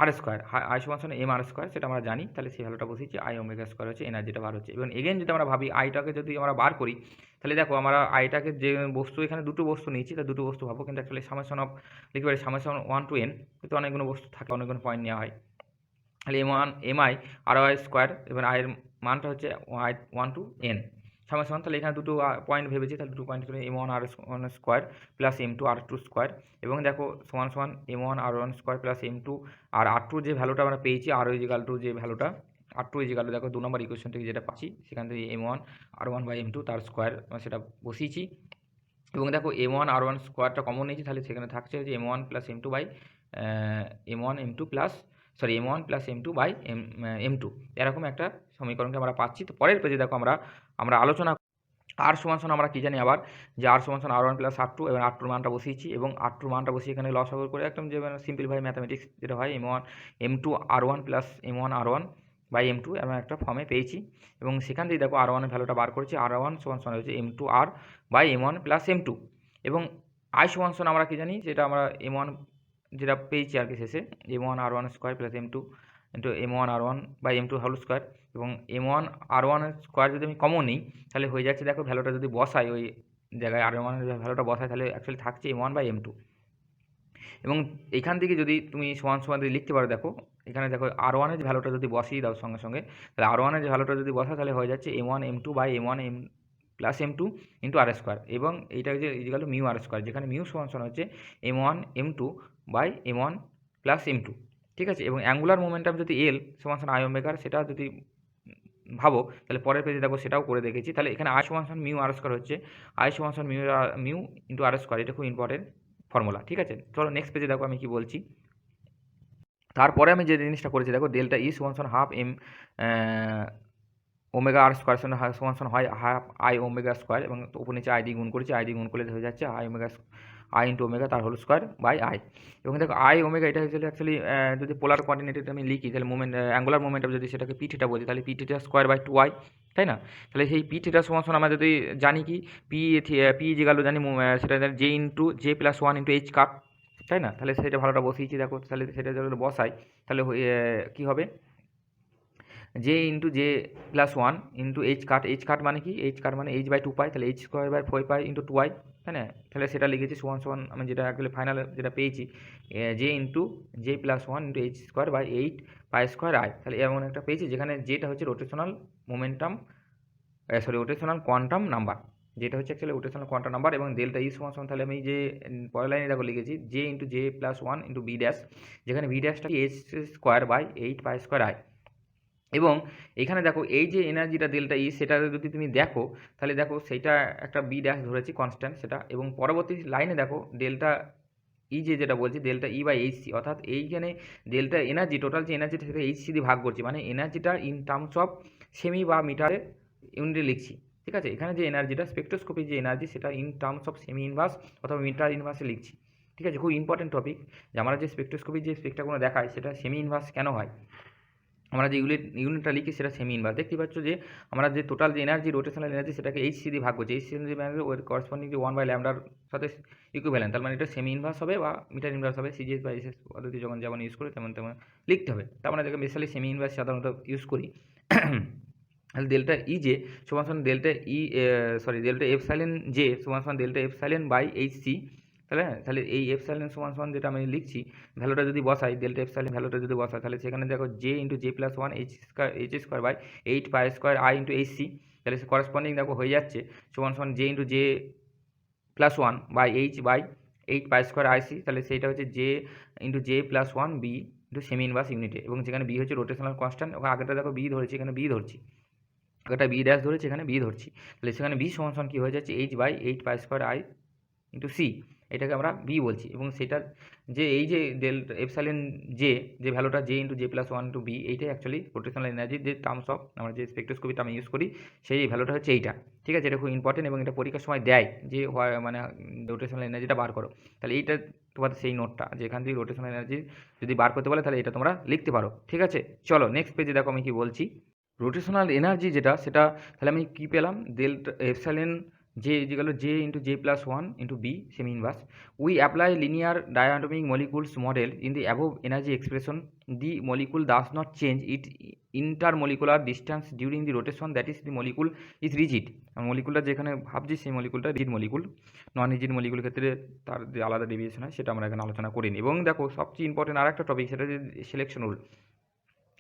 R square, I সমান এম আর স্কোয়ার, সেটা আমরা জানি। তাহলে সেই ভ্যালুটা বসিয়েছি আই ওমেগা স্কোয়ার হচ্ছে এনার্জিটা বার হচ্ছে। এবং এগেন যদি আমরা ভাবি আইটাকে যদি আমরা বার করি তাহলে দেখো আমরা আইটাকে যে বস্তু, এখানে দুটো বস্তু নিয়েছি তা দুটো বস্তু ভাবো, কিন্তু অ্যাকচুয়ালি সামেশন অফ লিখতে পারি সামেশন 1 to n, কিন্তু অনেকগুলো বস্তু থাকে, অনেকগুলো পয়েন্ট নেওয়া হয়। তাহলে M1 MI আর ওয়াই স্কোয়ার, এবার আয়ের মানটা হচ্ছে 1 to n, সমান সমান, তাহলে এখানে দুটো পয়েন্ট ভেবেছি, তাহলে দুটো point m1 r1 square plus m2 r2 square, এবং দেখো সমান সমান m1 r1 square plus m2 আর r2 যে ভ্যালুটা আমরা পেয়েছি r ইজিক্যাল টু যে ভ্যালুটা r2 ইজিক্যাল টু দেখো 2 নম্বর ইকুয়েশন থেকে যেটা পাচ্ছি সেখান থেকে m1 r1 বাই m2 তার স্কোয়ার সেটা বসিয়েছি, এবং দেখো m1 r1 স্কোয়ারটা কমন নিয়েছি, তাহলে সেখানে থাকছে যে m1 plus m2 by m1 m2 plus m1 plus m2 by m2, এরকম একটা সমীকরণকে আমরা পাচ্ছি। তো পরের পেজে দেখো আমরা আলোচনা আর সমান সমান আমরা কী জানি আবার যে আর সমান সমান r1 প্লাস r2, এবং r2 মানটা বসিয়েছি, এবং r2 মানটা বসিয়ে এখানে লসাগু করে একদম যে সিম্পলিফাই ম্যাথামেটিক্স যেটা হয় m2 r1 plus m1 r1 by m2 এমন একটা ফর্মে পেয়েছি, এবং সেখান থেকে দেখো r1 এর ভ্যালুটা বার করেছি, r1 সমান সমান হচ্ছে m2 r by m1 plus m2, এবং i সমান সমান আমরা কী জানি যেটা আমরা m1 যেটা পেয়েছি আর কি শেষে m1 r1 square plus m2 into m1 r1 by m2 whole square, এবং m1 r1 স্কোয়ার যদি আমি কমন নিই তাহলে হয়ে যাচ্ছে দেখো ভ্যালুটা যদি বসাই ওই জায়গায় r1 এর ভ্যালুটা বসাই তাহলে অ্যাকচুয়ালি থাকছে m1 বাই m2, এবং এখান থেকে যদি তুমি সমান সমান যদি লিখতে পারো দেখো এখানে দেখো r1 এর ভ্যালুটা যদি বসিয়ে দাও সঙ্গে সঙ্গে, তাহলে r1 এর ভ্যালুটা যদি বসায় তাহলে হয়ে যাচ্ছে m1 m2 by m1 plus m2 into R square, এবং এইটা হচ্ছে is equal to mu R square, যেখানে মিউ সমান সমান হচ্ছে m1 m2 by m1 plus m2, ঠিক আছে। এবং অ্যাঙ্গুলার মোমেন্টাম যদি এল সমান সমান আই ওমেগার, সেটা যদি ভাবো তাহলে পরের পেজে দেখো সেটাও করে দেখেছি, তাহলে এখানে আই সমান সমান মিউ আর স্কোয়ার হচ্ছে আই সমান সমান মিউ ইন্টু আর স্কোয়ার, এটা খুব ইম্পর্টেন্ট ফর্মুলা, ঠিক আছে। চলো নেক্সট পেজে দেখো আমি কি বলছি। তারপরে আমি যে জিনিসটা করেছি দেখো ডেল্টা ই সমান সমান হাফ এম ওমেগা আর স্কোয়ার সমান সমান হয় হাফ আই ওমেগা স্কোয়ার, এবং উপর নিচে আই দিয়ে গুণ করেছি, আই দিয়ে গুণ করলে হয়ে যাচ্ছে I omega I into omega তার হোল স্কোয়ার বাই আই, এবং দেখো আই ওমেগা এটা হচ্ছে অ্যাকচুয়ালি যদি পোলার কোঅর্ডিনেটে আমি লিখি তাহলে অ্যাঙ্গুলার মোমেন্টাম যদি সেটাকে পি থিটা বলি তাহলে P theta square by 2i, তাই না। তাহলে সেই পি থিটা সমান সমান আমরা যদি জানি কি পি ইজিক্যাল টু জানি সেটা J into J plus 1 into H cut, তাই না। তাহলে সেটা ভালোটা বসিয়েছি দেখো, তাহলে সেটা যদি বসাই তাহলে কী হবে J into J plus 1 into H cut মানে কি এইচ কাট মানে এইচ বাই 2 পাই, তাহলে H square by 4 pi into 2i, তাই না। তাহলে সেটা লিখেছি সমান সমান আমি যেটা অ্যাকচুয়ালি ফাইনাল যেটা পেয়েছি J into J plus 1 into H square by 8 pi square I, তাহলে এমন একটা পেয়েছি যেখানে যেটা হচ্ছে rotational momentum rotational quantum number, যেটা হচ্ছে অ্যাকচুয়ালি রোটেশনাল কোয়ান্টাম নাম্বার, এবং ডেল্টা ই সমান সমান তাহলে আমি যে পরের লাইনে দেখো লিখেছি J into J plus 1 into B dash, যেখানে বি ড্যাশটা H square by 8 pi square I, এবং এখানে দেখো এই যে এনার্জিটা ডেল্টা ই সেটা যদি তুমি দেখো তাহলে দেখো সেটা একটা বি ড্যাশ ধরেছি কনস্ট্যান্ট সেটা, এবং পরবর্তী লাইনে দেখো ডেল্টা ই যেটা বলছি delta E by H C, অর্থাৎ এইখানে ডেল্টা এনার্জি টোটাল যে এনার্জিটা সেটা এইচ সি দিয়ে ভাগ করছি, মানে এনার্জিটা ইন টার্মস অফ সেমি বা মিটারে ইউনিটে লিখছি, ঠিক আছে। এখানে যে এনার্জিটা স্পেকট্রোস্কোপি যে এনার্জি সেটা in terms of semi inverse অথবা মিটার ইনভার্সে লিখছি, ঠিক আছে। খুব ইম্পর্টেন্ট টপিক যে আমরা যে স্পেকট্রোস্কোপি যে স্পেকটাগুলো দেখায় সেটা সেমি ইনভার্স কেন হয়, আমরা যে ইউনিটটা লিখি সেটা সেমি ইনভার্স। দেখতে পাচ্ছ যে আমরা যে টোটাল যে এনার্জি রোটেশনাল এনার্জি সেটাকে এইচ সি দিয়ে ভাগ করছি, এইচ সি দিয়ে ওর করেসপন্ডিং যে 1 বাই ল্যামডার সাথে ইকুইভ্যালেন্ট, তার মানে এটা সেমি ইনভার্স হবে বা মিটার ইনভার্স হবে, সিজিএস বা এসএস পদ্ধতি যখন যেমন ইউজ করি তেমন লিখতে হবে, তার মানে দেখে বেসিক্যালি সেমি ইনভার্স সাধারণত ইউজ করি। তাহলে ডেল্টা ই জে সমান সমান ডেল্টা এপসাইলন জে সমান সমান delta epsilon by H C, তাহলে এই এপসাইলন সমান সমান যেটা আমি লিখছি ভ্যালুটা যদি বসাই ডেল্টা এপসাইলন ভ্যালুটা যদি বসাই তাহলে সেখানে দেখো J into J plus 1 H square by 8 pi square I into H C, তাহলে করেসপন্ডিং দেখো হয়ে যাচ্ছে সমান সমান J into J plus 1 by H by 8 pi square I C, তাহলে সেইটা হচ্ছে J into J plus 1 B into সেমি ইনভার্স ইউনিটে, এবং যেখানে বি হচ্ছে রোটেশনাল কনস্ট্যান্ট, ওখানে আগেটা দেখো বি ধরেছি এখানে বি ধরছি, একটা বি ড্যাশ ধরেছি এখানে বি ধরছি, তাহলে সেখানে বি সমান সমান কী হয়ে যাচ্ছে H by 8 pi square I into C, এটাকে আমরা বি বলছি, এবং সেটা যে এই যে ডেল্টা এপসাইলন যে ভ্যালুটা J into J plus 1 into B, এইটাই অ্যাকচুয়ালি রোটেশনাল এনার্জির যে টার্মস অফ আমরা যে স্পেকট্রোস্কোপিটা আমি ইউজ করি সেই ভ্যালুটা হচ্ছে এইটা, ঠিক আছে। এটা খুব ইম্পর্টেন্ট এবং এটা পরীক্ষার সময় দেয় যে মানে রোটেশনাল এনার্জিটা বার করো, তাহলে এইটা তোমাদের সেই নোটটা যে এখান থেকে রোটেশনাল এনার্জি যদি বার করতে বলে তাহলে এটা তোমরা লিখতে পারো, ঠিক আছে। চলো নেক্সট পেজে দেখো আমি কি বলছি। রোটেশনাল এনার্জি যেটা সেটা তাহলে আমি কী পেলাম delta epsilon J is equal to J into J plus 1 into B semi inverse. We apply linear diatomic molecules model in the above energy expression. The molecule does not change its intermolecular distance during the rotation, that is the molecule is rigid. আর মলিকুলটা যেখানে ভাবছি সেই মলিকুলটা রিজিড মলিকুল, নন রিজিড মলিকুলের ক্ষেত্রে তার যে আলাদা ডেভিয়েশন হয় সেটা আমরা এখানে আলোচনা করিনি। এবং দেখো সবচেয়ে ইম্পর্টেন্ট আর একটা টপিক সেটা যে সিলেকশন রুল।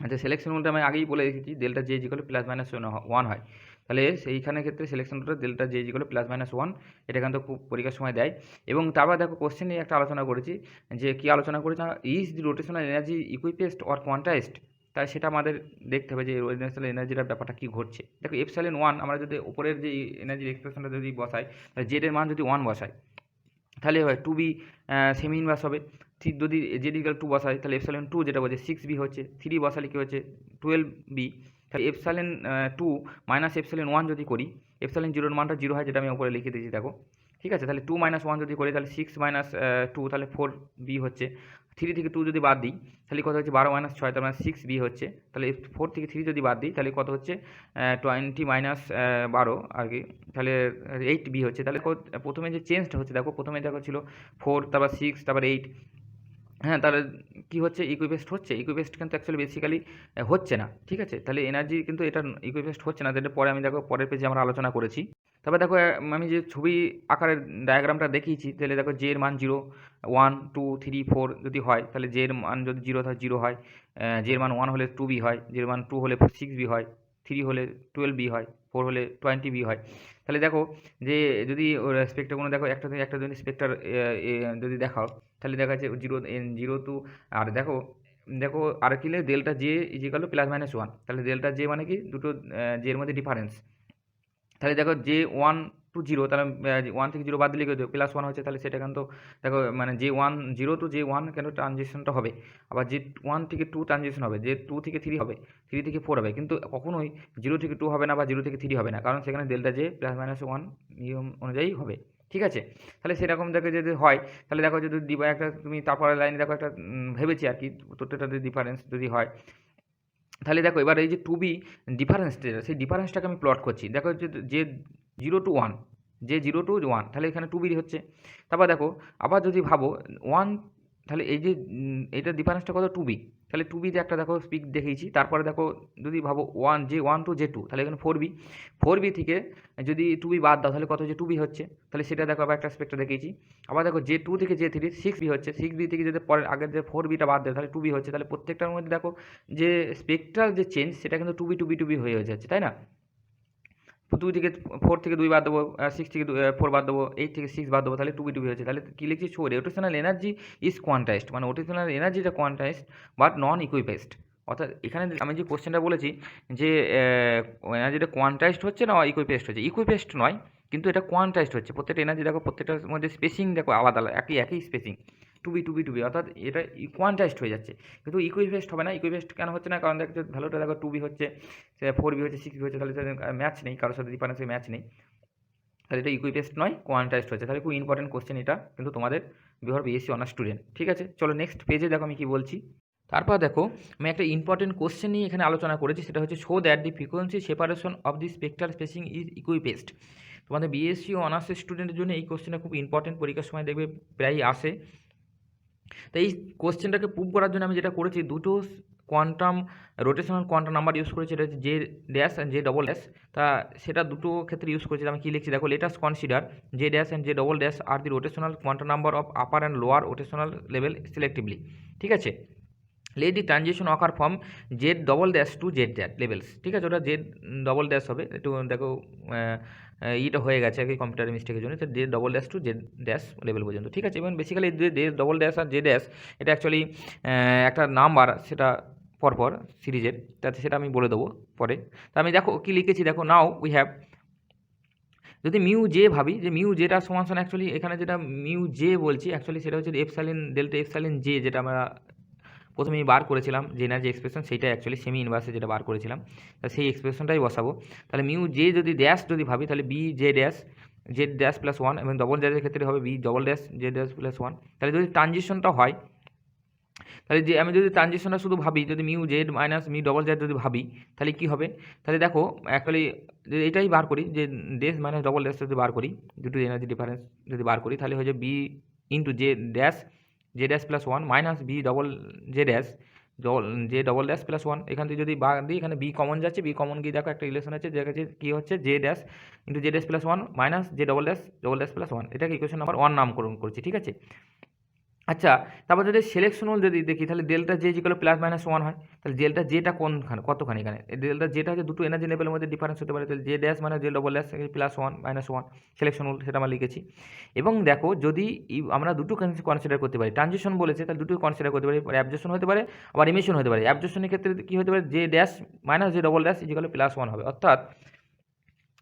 আচ্ছা সিলেকশন রুলটা আমি আগেই বলে রেখেছি delta J equal plus minus 1 হয়, তাহলে সেইখানে ক্ষেত্রে সিলেকশন রুটের delta J equal plus minus one, এটা কিন্তু খুব পরীক্ষার সময় দেয়। এবং তারপর দেখো কোশ্চেন নিয়ে একটা আলোচনা করেছি, যে কী আলোচনা করেছি না, is the rotational energy equispaced or quantised, তাই সেটা আমাদের দেখতে হবে যে রোটেশনাল এনার্জিটার ব্যাপারটা কী ঘটছে। দেখো এপসাইলন ওয়ান আমরা যদি উপরের যে এনার্জির এক্সপ্রেশনটা যদি বসাই, তাহলে জেড এর মান যদি ওয়ান বসাই তাহলে হয় টু বি সেমি ইনভার্স হবে। ঠিক যদি জেড ইকুয়াল টু বসাই তাহলে এপসাইলন টু যেটা বলছে সিক্স বি হচ্ছে, থ্রি বসালে কী হচ্ছে 12 বি। তাহলে epsilon two minus epsilon one যদি করি, এপসাইলন জিরোর মানটা জিরো হয়, যেটা আমি উপরে লিখে দিয়েছি দেখো, ঠিক আছে। তাহলে টু মাইনাস ওয়ান যদি করি তাহলে সিক্স মাইনাস টু, তাহলে 4 বি হচ্ছে। থ্রি থেকে টু যদি বাদ দিই তাহলে কত হচ্ছে 12 মাইনাস 6, তার মানে 6 বি হচ্ছে। তাহলে 4 থেকে 3 যদি বাদ দিই তাহলে কত হচ্ছে 20 মাইনাস 12 আর কি, তাহলে 8 বি হচ্ছে। তাহলে প্রথমে যে চেঞ্জটা হচ্ছে দেখো, প্রথমে দেখো ছিল 4, তারপর 6, তারপর 8, হ্যাঁ, তাহলে কী হচ্ছে ইকুইপেস্ট হচ্ছে। ইকুইপেস্ট কিন্তু অ্যাকচুয়ালি বেসিক্যালি হচ্ছে না, ঠিক আছে। তাহলে এনার্জি কিন্তু এটা ইকুইপেস্ট হচ্ছে না, যেটা পরে আমি দেখো পরের পেজে আমরা আলোচনা করেছি। তারপর দেখো আমি যে ছবি আকারের ডায়াগ্রামটা দেখিয়েছি, তাহলে দেখো জে এর মান 0, 1, 2, 3, 4 যদি হয়, তাহলে জে এর মান যদি 0 হয় 0 হয়, জে এর মান 1 হলে 2 বি হয়, জে এর মান 2 হলে 6 বি হয়, 3 হলে 12 বি হয়, 4 হলে 20 বি হয়। তাহলে দেখো যে যদি স্পেক্ট্রামগুলো দেখো একটা যদি স্পেক্ট্রার যদি দেখাও, তাহলে দেখা যাচ্ছে 0 টু, আর দেখো দেখো আর কি delta J is equal plus minus one. তাহলে ডেল্টা জে মানে কি দুটো জের মধ্যে ডিফারেন্স। তাহলে দেখো জে 1 টু 0, তাহলে 1 থেকে 0 বাদ দিলে কি প্লাস ওয়ান হচ্ছে, তাহলে সেটা কিন্তু দেখো মানে জে 0 টু জে 1 কেন ট্রানজিশনটা হবে। আবার জে 1 থেকে 2 ট্রানজিশন হবে, জে 2 থেকে 3 হবে, 3 থেকে 4 হবে, কিন্তু কখনোই 0 থেকে 2 হবে না বা 0 থেকে 3 হবে না, কারণ সেখানে delta J plus minus one নিয়ম অনুযায়ী হবে, ঠিক আছে। তাহলে সেরকম দেখে যদি হয়, তাহলে দেখো যদি দিবা একটা তুমি তারপরে লাইনে দেখো একটা ভেবেছি আর কি, তোরটা ডিফারেন্স যদি হয়, তাহলে দেখো এবার এই যে টু বি ডিফারেন্স, সেই ডিফারেন্সটাকে আমি প্লট করছি। দেখো যে 0 to 1, যে 0 to 1, তাহলে এখানে টু বি হচ্ছে। তারপর দেখো আবার যদি ভাবো 1, তাহলে এই যে এইটার ডিফারেন্সটা কত 2b, তাহলে 2bতে একটা দেখো স্পিক দেখিয়েছি। তারপরে দেখো যদি ভাবো 1 to J2, তাহলে এখানে 4b থেকে যদি 2b বাদ দাও তাহলে কত হচ্ছে 2b হচ্ছে, তাহলে সেটা দেখো আবার একটা স্পেক্টটা দেখিয়েছি। আবার দেখো J2 থেকে J3 6b হচ্ছে, 6b থেকে যদি পরের আগের যে 4bটা বাদ দেয় তাহলে 2b হচ্ছে। তাহলে প্রত্যেকটার মধ্যে দেখো যে স্পেক্ট্রাল যে চেঞ্জ সেটা কিন্তু 2b হয়ে যাচ্ছে, তাই না। 2 থেকে 4 থেকে 2 বাদ দেবো, 6 থেকে 4 বাদ দেবো, 8 থেকে 6 বাদ দেবো, তাহলে 2b হচ্ছে। তাহলে কী লিখছি, so rotational energy is quantized, মানে রোটেশনাল এনার্জিটা কোয়ান্টাইজড বাট নন ইকুইপেস্ট। অর্থাৎ এখানে আমি যে কোশ্চেনটা বলেছি যে এনার্জিটা কোয়ান্টাইজড হচ্ছে না ইকুইপেস্ট হচ্ছে, ইকুইপেস্ট নয় কিন্তু এটা কোয়ান্টাইজড হচ্ছে। প্রত্যেকটা এনার্জি দেখো প্রত্যেকটার মধ্যে স্পেসিং দেখো আলাদা আলাদা, একই স্পেসিং, টু বি, অর্থাৎ এটা কোয়ান্টাইজড হয়ে যাচ্ছে, কিন্তু ইকুইপেস্ট হবে না। ইকুইপেস্ট কেন হচ্ছে না, কারণ দেখো ভ্যালুটা দেখো 2b হচ্ছে, 4b হচ্ছে, 6b হচ্ছে, তাহলে ম্যাচ নেই, কারোর সাথে ডিফারেন্সে ম্যাচ নেই, তাহলে এটা ইকুইপেস্ট নয়, কোয়ান্টাইজড হচ্ছে। তাহলে খুব ইম্পর্টেন্ট কোশ্চেন এটা কিন্তু তোমাদের বিহার বিএসসি অনার্স স্টুডেন্ট, ঠিক আছে। চলো নেক্সট পেজে দেখো আমি কী বলছি। তারপর দেখো আমি একটা ইম্পর্টেন্ট কোশ্চেন নিয়ে এখানে আলোচনা করেছি, সেটা হচ্ছে show that the frequency separation of the spectral spacing is equispaced. তোমাদের বিএসসি অনার্সের স্টুডেন্টের জন্য এই কোশ্চেনটা খুব ইম্পর্টেন্ট, পরীক্ষার সময় দেখবে প্রায়ই আসে। তো এই কোশ্চেনটাকে প্রুভ করার জন্য আমি যেটা করেছি, দুটো quantum rotational quantum number use করেছি, এটা হচ্ছে J dash and J double dash. তা সেটা দুটো ক্ষেত্রে ইউজ করেছি। আমি কী লিখছি দেখো, let us consider J dash and J double dash are the rotational quantum number of upper and lower rotational level selectively, ঠিক আছে। Let the transition occur from Z double dash to Z dash levels, ঠিক আছে। ওটা জেড ডবল ড্যাশ হবে, একটু দেখো ইটা হয়ে গেছে আর কি কম্পিউটার মিস্টেকের জন্য, Z double dash to Z dash level পর্যন্ত, ঠিক আছে। এবং বেসিক্যালি জে ডবল ড্যাশ আর জে ড্যাশ এটা অ্যাকচুয়ালি একটা নাম্বার, সেটা পরপর সিরিজের, তাতে সেটা আমি বলে দেবো পরে। তা আমি দেখো কী লিখেছি দেখো, নাও উই হ্যাভ, যদি মিউ জে ভাবি, যে মিউ জেটা সমান সমান অ্যাকচুয়ালি এখানে যেটা মিউ জে বলছি অ্যাকচুয়ালি সেটা হচ্ছে এপসাইলন ডেল্টা এপসাইলন জে, যেটা আমরা প্রথমেই বার করেছিলাম যে এনার্জি এক্সপ্রেশন, সেইটা অ্যাকচুয়ালি সেমি ইনভার্সে যেটা বার করেছিলাম, তা সেই এক্সপ্রেশনটাই বসাবো। তাহলে মিউ জে যদি ড্যাশ যদি ভাবি, তাহলে B J dash Z dash plus one, এবং ডবল ড্যাশের ক্ষেত্রে হবে B double dash Z dash plus one. তাহলে যদি ট্রানজিশনটা হয়, তাহলে যে আমি যদি ট্রানজিশনটা শুধু ভাবি, যদি mu Z minus mu double Z যদি ভাবি, তাহলে কী হবে, তাহলে দেখো অ্যাকচুয়ালি এটাই বার করি, যে ড্যাশ মাইনাস ডবল ড্যাশ যদি বার করি, দুটো এনার্জি ডিফারেন্স যদি বার করি, তাহলে হয়ে যাবে B into J dash J dash plus one minus B double J dash J double dash plus one. এখান থেকে যদি বাদ দিই, এখানে বি কমন যাচ্ছে, বি কমন গিয়ে দেখো একটা রিলেশন আছে, যে কী হচ্ছে J dash into J dash plus one minus J double dash plus one. এটাকে ইকুয়েশন নাম্বার 1 নামকরণ করছি, ঠিক আছে। আচ্ছা, তারপর যদি সিলেকশন রুল যদি দেখি তাহলে delta J equal plus minus one হয়। তাহলে ডেল্টা জেটা কোনখানে কতখানি এখানে ডেল্টা জেটা হচ্ছে দুটো এনার্জি লেভেলের মধ্যে ডিফারেন্স হতে পারে। তাহলে জে ড্যাশ মানে J double dash plus one minus one selection rule সেটা আমরা লিখেছি। এবং দেখো যদি আমরা দুটো কনসিডার করতে পারি, ট্রানজিশন বলেছে তাহলে দুটো কনসিডার করতে পারি, অ্যাবজর্পশন হতে পারে আবার ইমিশন হতে পারে। অ্যাবজর্পশনের ক্ষেত্রে কী হতে পারে, J dash minus J double dash equal plus one হবে। অর্থাৎ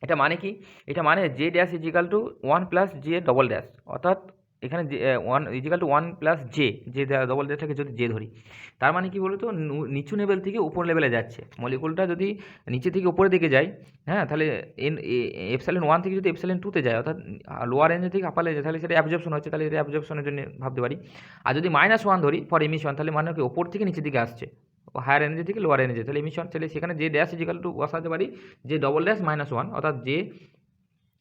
এটা মানে কি, এটা মানে J dash equal to one plus J double dash. অর্থাৎ এখানে যে one equal to one plus J double ড্যাশটাকে যদি জে ধরি, তার মানে কি বলতো, নিচু লেভেল থেকে উপর লেভেলে যাচ্ছে মলিকুলটা। যদি নিচে থেকে উপরের দিকে যায়, হ্যাঁ, তাহলে এপসাইলন ওয়ান থেকে যদি এপসাইলন টুতে যায়, অর্থাৎ লোয়ার রেঞ্জ থেকে আপার রেঞ্জে, তাহলে সেটা অ্যাবজর্পশন হচ্ছে, তাহলে এটা অ্যাবজর্পশনের জন্য ভাবতে পারি। আর যদি মাইনাস ওয়ান ধরি ফর এমিশন, তাহলে মানে কি ওপর থেকে নিচের দিকে আসছে, হায়ার এনার্জি থেকে লোয়ার এনার্জি, তাহলে এমিশন, তাহলে সেখানে জে ড্যাশ ইজিক্যাল টু বসাতে পারি J double dash minus one, অর্থাৎ J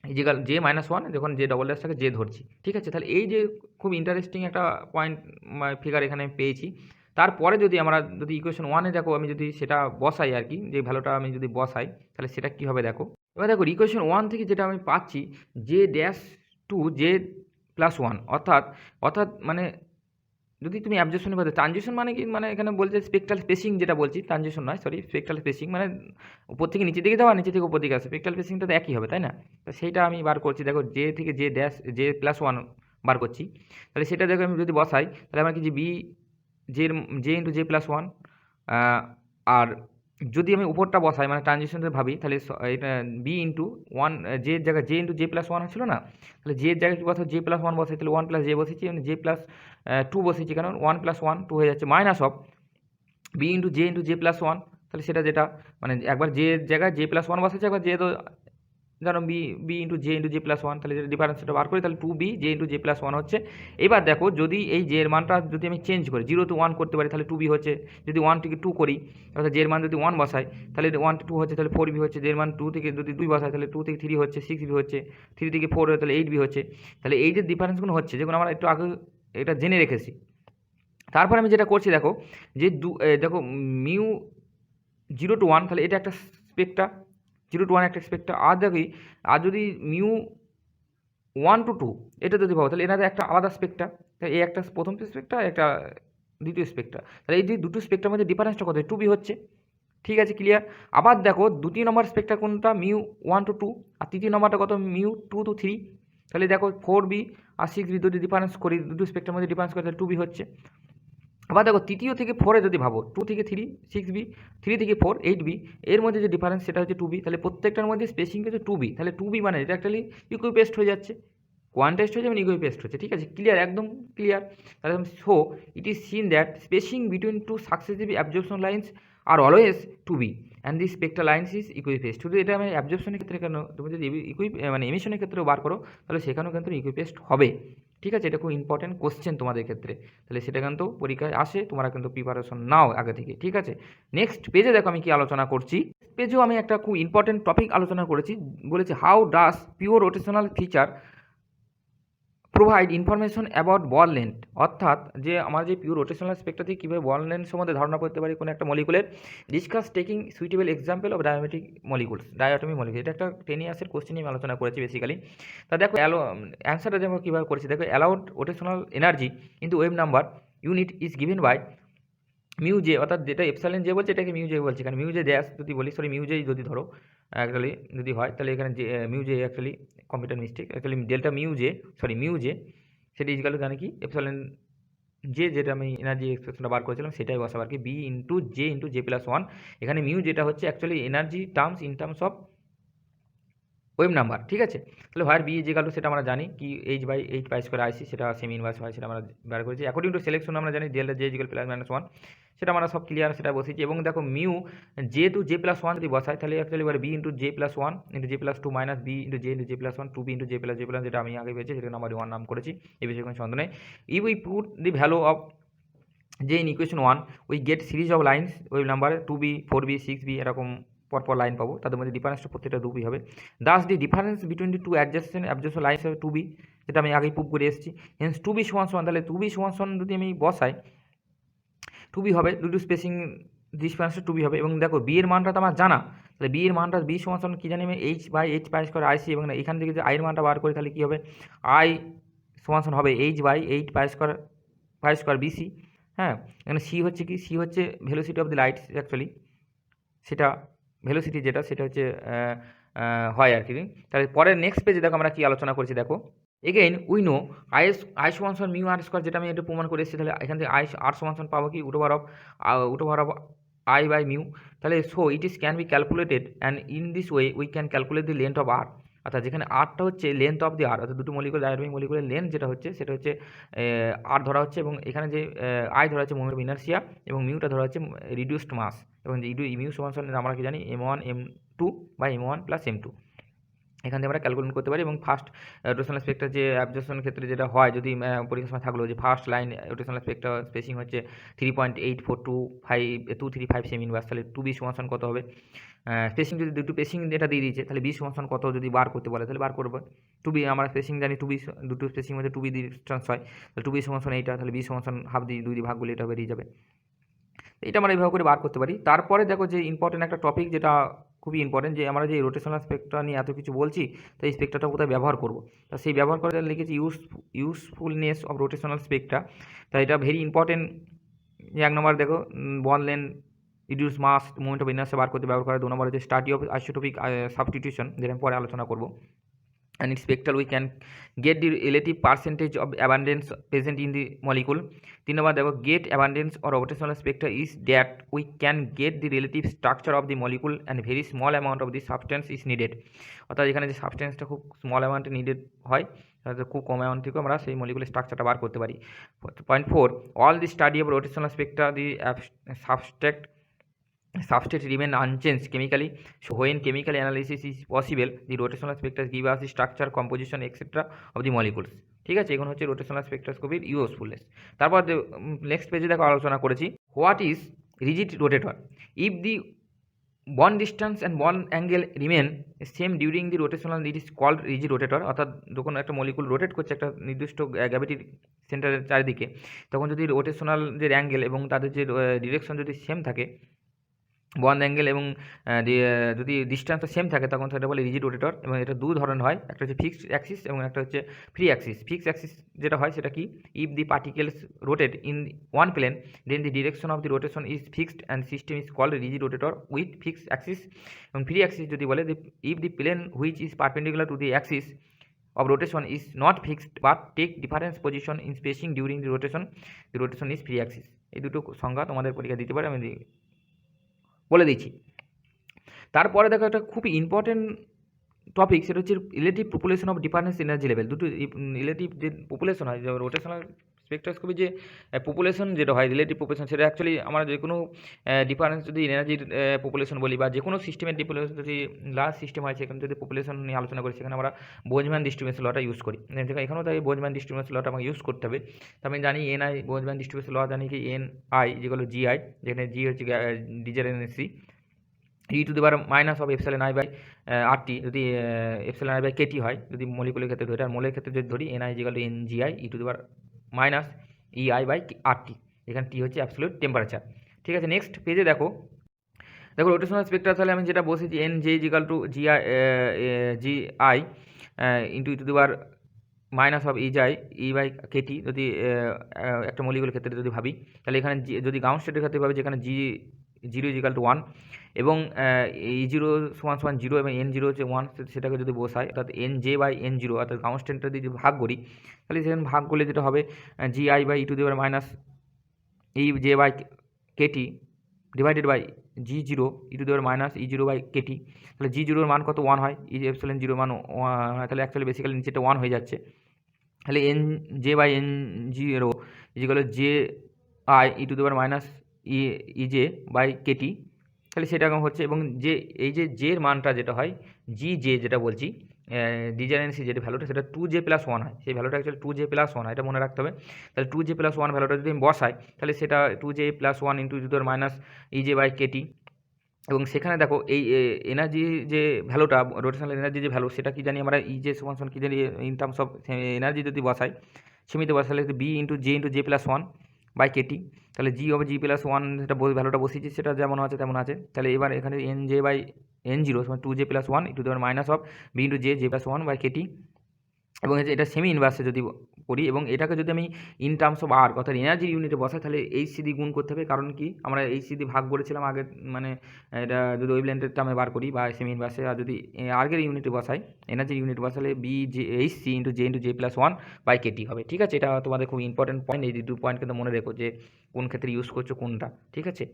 equal J minus one যখন জে ডবল ড্যাশটাকে জে ধরছি। ঠিক আছে, তাহলে এই যে খুব ইন্টারেস্টিং একটা পয়েন্ট ফিগার এখানে পেয়েছি। তারপরে যদি আমরা যদি ইকুয়েশন ওয়ানে দেখো, আমি যদি সেটা বসাই আর কি, যে ভ্যালুটা আমি যদি বসাই তাহলে সেটা কী হবে দেখো। এবার দেখো ইকুয়েশন ওয়ান থেকে যেটা আমি পাচ্ছি J dash to J plus one, অর্থাৎ অর্থাৎ মানে যদি তুমি অ্যাবজর্পশনের কথা, ট্রানজিশন মানে কি, মানে এখানে বলছে স্পেকট্রাল স্পেসিং, যেটা বলছি ট্রানজিশন নয়, সরি, স্পেকট্রাল স্পেসিং মানে উপর থেকে নিচের দিকে যাওয়া, নিচে থেকে উপর দিকে আসে, স্পেকট্রাল স্পেসিংটা তো একই হবে, তাই না? তো সেইটা আমি বার করছি, দেখো জে থেকে J dash J plus one বার করছি। তাহলে সেটা দেখো আমি যদি বসাই তাহলে আমার কিছু B J into J plus one. আর যদি আমি উপরটা বসাই মানে ট্রানজিশনটা ভাবি, তাহলে এটা বি ইন্টু ওয়ান, জের জায়গায় J into J plus one ছিল না, তাহলে জের জায়গায় কি বসাই জে প্লাস ওয়ান বসাই, তাহলে ওয়ান প্লাস জে বসেছি, মানে জে প্লাস টু বসেছি, কারণ ওয়ান প্লাস ওয়ান টু হয়ে যাচ্ছে, minus of B into J plus one. তাহলে সেটা যেটা মানে একবার জে এর জায়গায় জে প্লাস ওয়ান বসেছে, একবার জে তো জানো B into J plus one, তাহলে যেটা ডিফারেন্সটা বার করি তাহলে two B J into J plus one হচ্ছে। এবার দেখো যদি এই জে এর মানটা যদি আমি চেঞ্জ করি, জিরো টু ওয়ান করতে পারি তাহলে টু বি হচ্ছে, যদি ওয়ান থেকে টু করি অর্থাৎ জে এর মান যদি ওয়ান বসাই তাহলে ওয়ান টু হচ্ছে, তাহলে ফোর বি হচ্ছে, জে এর মান টু থেকে যদি দুই বসাই তাহলে টু থেকে থ্রি হচ্ছে, সিক্স বি হচ্ছে, থ্রি থেকে ফোর হচ্ছে, তাহলে এইট বি হচ্ছে। তাহলে এই যে ডিফারেন্সগুলো হচ্ছে, যেগুলো আমরা একটু আগে এটা জেনে রেখেছি। তারপর আমি যেটা করছি দেখো, যে দেখো মিউ জিরো টু ওয়ান, তাহলে এটা একটা স্পেক্ট্রা, জিরো টু ওয়ান একটা স্পেক্ট্রা। আর দেখি আর যদি মিউ ওয়ান টু টু এটা যদি ভাবো তাহলে এনাদের একটা আলাদা স্পেক্ট্রা, তাই এই একটা প্রথম স্পেক্ট্রা, একটা দ্বিতীয় স্পেক্ট্রা, তাহলে এই যে দুটো স্পেক্ট্রার মধ্যে ডিফারেন্সটা কত, টু বি হচ্ছে। ঠিক আছে, ক্লিয়ার। আবার দেখো দ্বিতীয় নম্বর স্পেক্ট্রা কোনটা, মিউ ওয়ান টু টু, আর তৃতীয় নম্বরটা কত, মিউ টু টু থ্রি। তাহলে দেখো ফোর বি আর সিক্স বি যদি ডিফারেন্স করি, দুটো স্পেক্ট্রার মধ্যে ডিফারেন্স করি তাহলে টু বি হচ্ছে। আবার দেখো তৃতীয় থেকে ফোরে যদি ভাবো, টু থেকে থ্রি সিক্স বি, থ্রি থেকে ফোর এইট বি, এর মধ্যে যে ডিফারেন্স সেটা হচ্ছে টু বি। তাহলে প্রত্যেকটার মধ্যে স্পেসিং হচ্ছে টু বি, তাহলে টু বি মানে এটা অ্যাকচুয়ালি ইকুইপেস্ট হয়ে যাচ্ছে, কোয়ান্টাইজড হয়ে যাবে, ইকুইপেস্ট হচ্ছে। ঠিক আছে, ক্লিয়ার, একদম ক্লিয়ার। তাহলে so it is seen that spacing between two successive absorption lines are always to be and the spectral lines is equispaced. শুধু এটা আমি অ্যাবজর্পশনের ক্ষেত্রে কেন, তুমি যদি মানে এমিশনের ক্ষেত্রেও বার করো তাহলে সেখানেও কিন্তু ইকুইপেস্ট হবে। ঠিক আছে, এটা খুব ইম্পর্টেন্ট কোশ্চেন তোমাদের ক্ষেত্রে, তাহলে সেটা কিন্তু পরীক্ষায় আসে, তোমরা কিন্তু প্রিপারেশন নাও আগে থেকে। ঠিক আছে, নেক্সট পেজে দেখো আমি কি আলোচনা করছি। পেজেও আমি একটা খুব ইম্পর্টেন্ট টপিক আলোচনা করেছি, বলেছি how does pure rotational feature provide information about ball length, অর্থাৎ যে আমার যে পিওর রোটেশনাল স্পেক্ট্রা থেকে কীভাবে বল লেন্থ সম্বন্ধে ধারণা করতে পারি কোনো একটা মলিকুলের। Discuss taking suitable example of diatomic molecules, diatomic molecule, এটা একটা 10 ইয়ার্সের কোশ্চেন আমি আলোচনা করেছি বেসিক্যালি। তা দেখো অ্যান্সারটা যেমন কীভাবে করেছি দেখো, অ্যালাউড রোটেশনাল এনার্জি কিন্তু wave number unit is given by mu J, অর্থাৎ যেটা এপসাইলন জে বলছে এটাকে মিউ জে বলছে, কারণ মিউ জে ড্যাশ যদি বলি, সরি মিউ জে যদি ধরো অ্যাকচুয়ালি যদি হয় তাহলে এখানে যে mu J actually computer mistake, actually delta mu J, sorry mu J সেটা ইজকাল জানি কি এপসাইলন জে, যেটা আমি এনার্জি এক্সপ্রেশনটা বার করেছিলাম সেটাই বসাবো আর কি, B into J plus one. এখানে মিউ যেটা হচ্ছে actually energy terms in terms of wave number. ঠিক আছে, তাহলে where B is equal to সেটা আমরা জানি কি H by eight pi square IC, সেটা সেমি ইনভার্স হয়, সেটা আমরা বার করেছি। অ্যাকর্ডিং টু সিলেকশন আমরা জানি delta J is equal plus minus one, সেটা আমরা সব ক্লিয়ার, সেটা বসেছি। এবং দেখো mu J to J plus one যদি বসাই তাহলে অ্যাকচুয়ালি এবার B into J plus one into J plus two minus B into J plus one, two B into J plus যেটা আমি আগে পেয়েছি সেটা নাম্বার ওয়ান নাম করেছি, এই বিষয়ে কোনো সন্দেহ নেই। If we put the value of J in equation one we get series of lines ওই number two B four B six B এরকম পরপর লাইন পাবো, তাদের মধ্যে ডিফারেন্সটা প্রত্যেকটা টু বি হবে। Thus the difference between the two adjacent lines হবে টু বি, যেটা আমি আগেই প্রুভ করে এসেছি। হেন্স টু বি সমান সমান, তাহলে টু বি সমান সমান যদি আমি বসাই টু বি হবে, দুটো স্পেসিং ডিফারেন্সটা টু বি হবে। এবং দেখো বি এর মানটা তো আমার জানা, তাহলে বি এর মানটা বি সমান সমান কী জানি আমি H by H pi square IC, এবং এখান থেকে যে আইয়ের মানটা বার করি তাহলে কী হবে, আই সমান সমান হবে H by eight pi square by square B C. হ্যাঁ, এখানে সি হচ্ছে কি, সি হচ্ছে velocity of the light actually, সেটা ভেলোসিটি যেটা সেটা হচ্ছে হয় আর কি। তাহলে পরের নেক্সট পেজে দেখো আমরা কি আলোচনা করেছি দেখো। এগেইন উই নো আই সমান সমান মিউ আর স্কোয়ার, যেটা আমি এটা প্রমাণ করে এসেছি। তাহলে এখান থেকে আর সমান সমান পাবো কি root over of I by mu. তাহলে so it is can be calculated and in this way we can calculate the length of R. অর্থাৎ যেখানে আরটা হচ্ছে লেন্থ অফ দি আর, অর্থাৎ দুটো মলিকুল ডায়াটমিক মলিকুলের লেন্থ যেটা হচ্ছে সেটা হচ্ছে আর ধরা হচ্ছে, এবং এখানে যে আই ধরা হচ্ছে মোমেন্ট অফ ইনার্সিয়া, এবং মিউটা ধরা হচ্ছে রিডিউসড মাস, এবং মিউ সমান সমান আমরা কি জানি M1 M2 বা M1 প্লাস M2। এখান থেকে আমরা ক্যালকুলেট করতে পারি। এবং ফার্স্ট রোটেশনাল স্পেক্ট্রার যে অ্যাবজর্পশনের ক্ষেত্রে যেটা হয়, যদি পরীক্ষার সময় থাকলো যে ফার্স্ট লাইন রোটেশনাল স্পেক্ট্রার স্পেসিং হচ্ছে 3.8425 সেমি ইনভার্স, তাহলে 2b সমান কত হবে। স্পেসিং যদি দুটো স্পেসিং যেটা দিয়ে দিয়েছে, তাহলে b সমান কত যদি বার করতে বলে তাহলে বার করবো। 2b আমরা স্পেসিং জানি, 2b দুটো স্পেসিং মধ্যে 2b ডিস্টেন্স হয়, তাহলে 2b সমান এইটা, তাহলে b সমান হাফ দিয়ে 2 দিয়ে ভাগ করলে এটা বেরিয়ে যাবে। এটা আমরা এইভাবে করে বার করতে পারি। তারপরে দেখো যে ইম্পর্টেন্ট একটা টপিক, যেটা খুবই ইম্পর্টেন্ট, যে আমরা যে রোটেশনাল স্পেক্ট্রা নিয়ে এত কিছু বলছি, তো এই স্পেক্ট্রাটা কোথায় ব্যবহার করবো, তা সেই ব্যবহার করে লিখেছি ইউজফুলনেস অফ রোটেশনাল স্পেক্ট্রা। তাই এটা ভেরি ইম্পর্টেন্ট। এক নম্বর দেখো bond length, reduce mass, moment of inertia বার করতে ব্যবহার করে। 2 নম্বর হচ্ছে স্টাডি অফ আইসোটোপিক সাবস্টিটিউশন, যেটা আমি পরে আলোচনা করবো। And in spectral we can get the relative percentage of abundance present in the molecule. 3 number দেখো get abundance or rotational spectra is that we can get the relative structure of the molecule and very small amount of the substance is needed। অর্থাৎ এখানে যে সাবস্টেন্সটা খুব স্মল অ্যামাউন্টে নিডেড হয়, তাহলে খুব কম অ্যামাউন্ট থেকেও আমরা সেই মলিকুলের স্ট্রাকচারটা বার করতে পারি। 0.4 all the study of rotational spectra the substrate remain unchanged chemically, so when chemical analysis is possible the rotational spectra give us the structure, composition etc of the molecules। ঠিক আছে, এখন হচ্ছে রোটেশনাল স্পেকট্রোস্কোপির ইউজফুলনেস। তারপর নেক্সট পেজে দেখো আলোচনা করেছি what is rigid rotator. If the bond distance and bond angle remain same during the rotational it is called rigid rotator. অর্থাৎ যখন একটা মলিকুল রোটেট করছে একটা নির্দিষ্ট গ্র্যাভিটির সেন্টারের চারিদিকে, তখন যদি রোটেশনাল যে অ্যাঙ্গেল এবং তাদের যে ডিরেকশন যদি সেম থাকে, বন্ড অ্যাঙ্গেল এবং যদি ডিস্টেন্সটা সেম থাকে, তখন সেটা বলে রিজিড রোটেটর। এবং এটা দু ধরনের হয়, একটা হচ্ছে ফিক্সড অ্যাক্সিস এবং একটা হচ্ছে ফ্রি অ্যাক্সিস। ফিক্সড অ্যাক্সিস যেটা হয় সেটা কি, if the particles rotate in one plane then the direction of the rotation is fixed and system is called rigid rotator with fixed axis. এবং ফ্রি অ্যাক্সিস যদি বলে, if the plane which is perpendicular to the axis of rotation is not fixed but take different position in spacing during the rotation is free axis। এই দুটো সংজ্ঞা তোমাদের পরীক্ষা দিতে পারে, আমি বলে দিচ্ছি। তারপরে দেখো একটা খুবই ইম্পর্টেন্ট টপিক, সেটা হচ্ছে relative population of difference energy level. দুটো রিলেটিভ যে পপুলেশন হয়, যে রোটেশনাল স্পেকট্রোস্কোপি যে পপুলেশন যেটা হয়, রিলেটিভ পপুলেশন, সেটা অ্যাকচুয়ালি আমরা যে কোনো ডিফারেন্স যদি এনার্জির পপুলেশন বলি, বা যে কোনো সিস্টেমের পপুলেশন যদি লার্জ সিস্টেম হয়, সেখানে যদি পপুলেশন নিয়ে আলোচনা করি, সেখানে আমরা বোজম্যান ডিস্ট্রিবিউশন লটা ইউজ করি। এখানেও তাই বোজম্যান ডিস্ট্রিবিউশন লটা আমাকে ইউজ করতে হবে। তো আমি জানি এনআই, বোজম্যান ডিস্ট্রিবিউশন ল জানি কি এনআই যেগুলো জিআই, যেখানে জি হচ্ছে degeneracy, E to the power minus of epsilon I by RT, যদি এপসাইলন আই বাই কেটি হয় যদি মলিকুলের ক্ষেত্রে ধরি, আর মোলের ক্ষেত্রে যদি ধরি এনআই যেগুলো N G I E to the power minus E I by R T. এখানে টি হচ্ছে অ্যাবসলিউট টেম্পারেচার। ঠিক আছে, নেক্সট পেজে দেখো রোটেশনাল স্পেক্ট্রা, তাহলে আমি যেটা বসেছি N J is equal to G I into E to the power minus of E by K T, যদি একটা মলিকুলের ক্ষেত্রে যদি ভাবি, তাহলে এখানে যদি গাউন স্টেটের ক্ষেত্রে ভাবি, যেখানে জিরো ইজিক্যাল টু 1 এবং E0 সমান 0 এবং N0 হচ্ছে 1, সেটাকে যদি বসাই, অর্থাৎ NJ বাই N0, অর্থাৎ কনস্ট্যান্টটা যদি ভাগ করি, তাহলে সেখানে ভাগ করলে যেটা হবে GI by E to the power minus EJ by K T divided by G0 E to the power minus E0 by K T. তাহলে G0 এর মান কত 1 হয়, এপসাইলন 0 মান তাহলে অ্যাকচুয়ালি বেসিক্যালি নিচেটা 1 হয়ে যাচ্ছে। তাহলে NJ by N0 is equal JI E to the power minus EJ by K T, তাহলে সেটা হচ্ছে। এবং যে এই যে জের মানটা যেটা হয়, জে যেটা বলছি ডিজেনারেসি যেটা ভ্যালুটা, সেটা 2J + 1 হয়। সেই ভ্যালুটা অ্যাকচুয়ালি 2J + 1 হয়, এটা মনে রাখতে হবে। তাহলে 2J + 1 ভ্যালুটা যদি আমি বসাই, তাহলে সেটা 2J + 1 into E to the power minus EJ by K T. এবং সেখানে দেখো এই এনার্জি যে ভ্যালুটা, রোটেশনাল এনার্জি যে ভ্যালু, সেটা কি জানি আমরা ইজে সমান কি জানি ইন টার্মস অফ এনার্জি যদি বসাই, সেমিতে বসালে B into J + 1 by K T. তাহলে জি হবে G+1, সেটা ভ্যালুটা বসিয়েছি, সেটা যেমন আছে তেমন আছে। তাহলে এবার এখানে NJ বাই N0 সমান 2J + 1 E to the power minus of B into J + 1 by K T. এবং এটা সেমি ইনভার্সে যদি করি এবং এটাকে যদি আমি ইন টার্মস অফ আর্ক অর্থাৎ এনার্জি ইউনিটে বসাই তাহলে এইচসি দিয়ে গুণ করতে হবে, কারণ কি আমরা এইচসি দিয়ে ভাগ করেছিলাম আগে, মানে এটা যদি ওয়েভলেন্থের টার্মে বার করি বা সেমি ইনভার্সে, আর যদি আর্গের ইউনিটে বসাই এনার্জি ইউনিট বসালে B J H C into J plus one by K T হবে। ঠিক আছে, এটা তোমাদের খুব ইম্পর্টেন্ট পয়েন্ট, এই দুটো পয়েন্ট কিন্তু মনে রেখো যে কোন ক্ষেত্রে ইউজ করছো কোনটা। ঠিক আছে,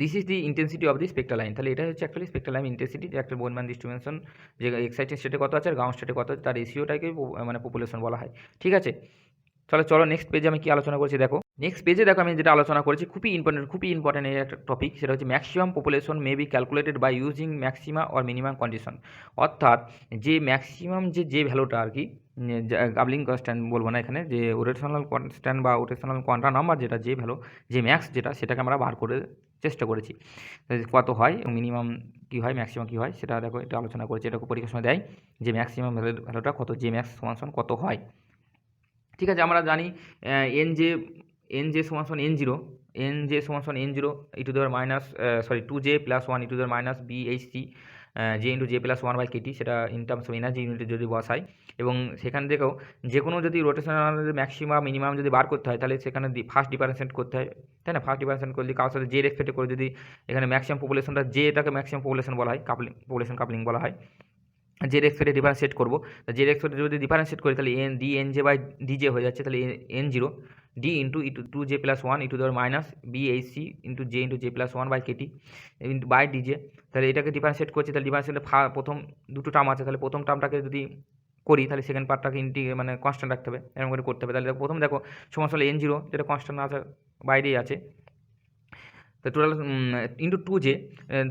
this is the intensity of the spectral line. তাহলে এটা হচ্ছে অ্যাকচুয়ালি স্পেক্ট্রাল লাইন ইন্টেন্সিটি, যে একটা বোলম্যান ডিস্ট্রিবিউশন যে এক্সাইটেড স্টেটে কত আছে আর গ্রাউন্ড স্টেটে কত আছে তার রেশিওটাকে মানে পপুলেশন বলা হয়। ঠিক আছে, চলো নেক্সট পেজে আমি কি আলোচনা করছি দেখো। নেক্সট পেজে দেখো আমি যেটা আলোচনা করেছি খুবই ইম্পর্টেন্ট এই একটা টপিক, সেটা হচ্ছে maximum population may be calculated by using maxima or minimum condition. অর্থাৎ যে ম্যাক্সিমাম যে ভ্যালুটা আর কি, গাবলিং কনস্ট্যান্ট বলবো না এখানে, যে রোটেশনাল কনস্ট্যান্ট বা রোটেশনাল কোয়ান্টা নাম্বার যেটা, যে ভ্যালু যে ম্যাক্স যেটা, সেটাকে আমরা বার করে চেষ্টা করেছি কত হয় এবং মিনিমাম কী হয় ম্যাক্সিমাম কী হয় সেটা দেখো, এটা আলোচনা করেছি। এটা পরীক্ষার সময় দেয় যে ম্যাক্সিমাম ভ্যালুটা কত, যে ম্যাক্স সমান কত হয়। ঠিক আছে, আমরা জানি এন জে সমান এন জিরো, ই টু দেওয়ার minus two J plus one E to দেওয়ার minus B H C J into J plus one by KT, সেটা ইন টার্মস অফ এনার্জি ইউনিটে যদি বসাই, এবং সেখান থেকেও যে কোনো যদি রোটেশনাল ম্যাক্সিমাম মিনিমাম যদি বার করতে হয় তাহলে সেখানে ফার্স্ট ডিফারেন্সিয়েট করতে হয়, তাই না? ফার্স্ট ডিফারেন্সিয়েট করলে কারোর সাথে জে রেসপেক্ট করে যদি এখানে ম্যাক্সিমাম পপুলেশনটা, যে এটাকে ম্যাক্সিমাম পপুলেশন বলা হয়, পপুলেশন কাপলিং বলা হয়, যে রেসপেক্টে ডিফারেন্সিয়েট করবো, যে রেসপেক্টে যদি ডিফারেন্সিয়েট করি তাহলে D N J by D J হয়ে যাচ্ছে, তাহলে N zero D into two J plus one E to দেওয়ার minus B H C into J plus one by Katie into by DJ. তাহলে এটাকে ডিফারেন্সিয়েট করছি, তাহলে ডিফারেন্সিয়েটে প্রথম দুটো টার্ম আছে, তাহলে প্রথম টার্মটাকে যদি করি তাহলে সেকেন্ড পার্টটাকে মানে কনস্ট্যান্ট রাখতে হবে, এরকম করে করতে হবে। তাহলে প্রথম দেখো সমস্যা হলো এন জিরো, যেটা কনস্ট্যান্ট আছে বাইরেই আছে, তো total into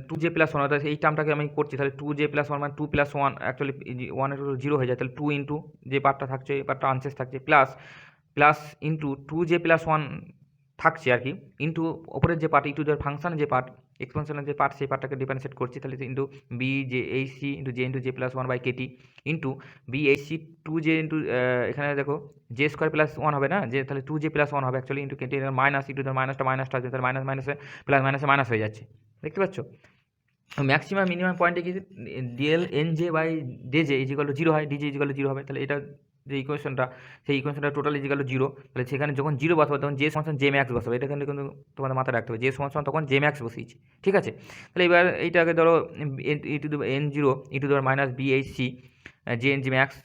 two J plus one, অর্থাৎ এই টার্মটাকে আমি করছি, তাহলে টু জে প্লাস ওয়ান মানে টু প্লাস ওয়ান, অ্যাকচুয়ালি ওয়ানের জিরো হয়ে যায়, তাহলে টু ইন্টু যে পার্টটা থাকছে এই পার্টটা আনসেস থাকছে, plus into two J plus one থাকছে আর কি, ইন্টু ওপরের যে পার্ট ইন্টু ফাংশনের যে পার্ট এক্সপেনশনের যে পার্ট, সেই পার্টটাকে ডিফারেন্সিয়েট করছি, তাহলে into B J H C into J plus one by Katie into B H C two J into এখানে দেখো জে স্কোয়ার প্লাস ওয়ান হবে না, যে তাহলে টু জে প্লাস ওয়ান হবে actually, into K T minus into মাইনাসটা আছে, তাহলে মাইনাসে প্লাস মাইনাস হয়ে যাচ্ছে, দেখতে পাচ্ছ? ম্যাক্সিমাম মিনিমাম পয়েন্টে কি D L N J by D J is equal to zero হয়, ডিজে ইজিক্যাল টু জিরো হবে, তাহলে এটা যে ইকুয়েশনটা, সেই ইকুয়েশনটা টোটাল ইজিক্যাল টু জিরো, তাহলে সেখানে যখন জিরো বসাবে তখন জে সমান জে ম্যাক্স বসাবে, এটা কিন্তু তোমাদের মাথায় রাখতে হবে, জে সমান তখন জে ম্যাক্স বসিয়েছি। ঠিক আছে, তাহলে এবার এইটাকে ধরো E to N zero E to দেওয়ার minus B H C J N G max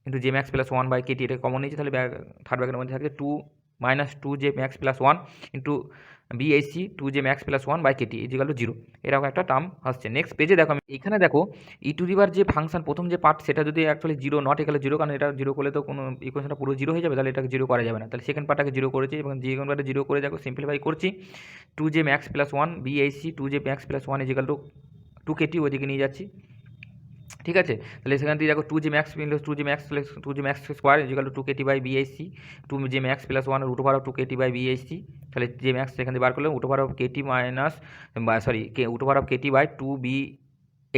into J max plus one by K T, এটা কমন নিয়েছে, তাহলে থার্ড ব্র্যাকেটের মধ্যে থাকছে two minus two J max plus one into B H C two J max plus one by K T is equal to zero, এরকম একটা টার্ম আসছে। নেক্সট পেজে দেখো, আমি এখানে দেখো ই টু দিবার যে ফাংশন প্রথম যে পার্ট, সেটা যদি actually zero not equal zero, কারণ এটা জিরো করলে তো কোনো ইকুয়েশনটা পুরো জিরো হয়ে যাবে, তাহলে এটাকে জিরো করা যাবে না, তাহলে সেকেন্ড পার্টটাকে জিরো করেছি এবং যে কোনো পার্টে জিরো করে দেখো সিম্পলিফাই করছি, two J max plus one B H C two J max plus one equal to two KT, ওইদিকে নিয়ে যাচ্ছি। ঠিক আছে, তাহলে সেখান থেকে দেখো two J max square equal to KT by B H C, two J max plus one root over of two KT by B H C, তাহলে জে ম্যাক্স সেখান থেকে বার করলে root over of KT minus root over of Katie by two B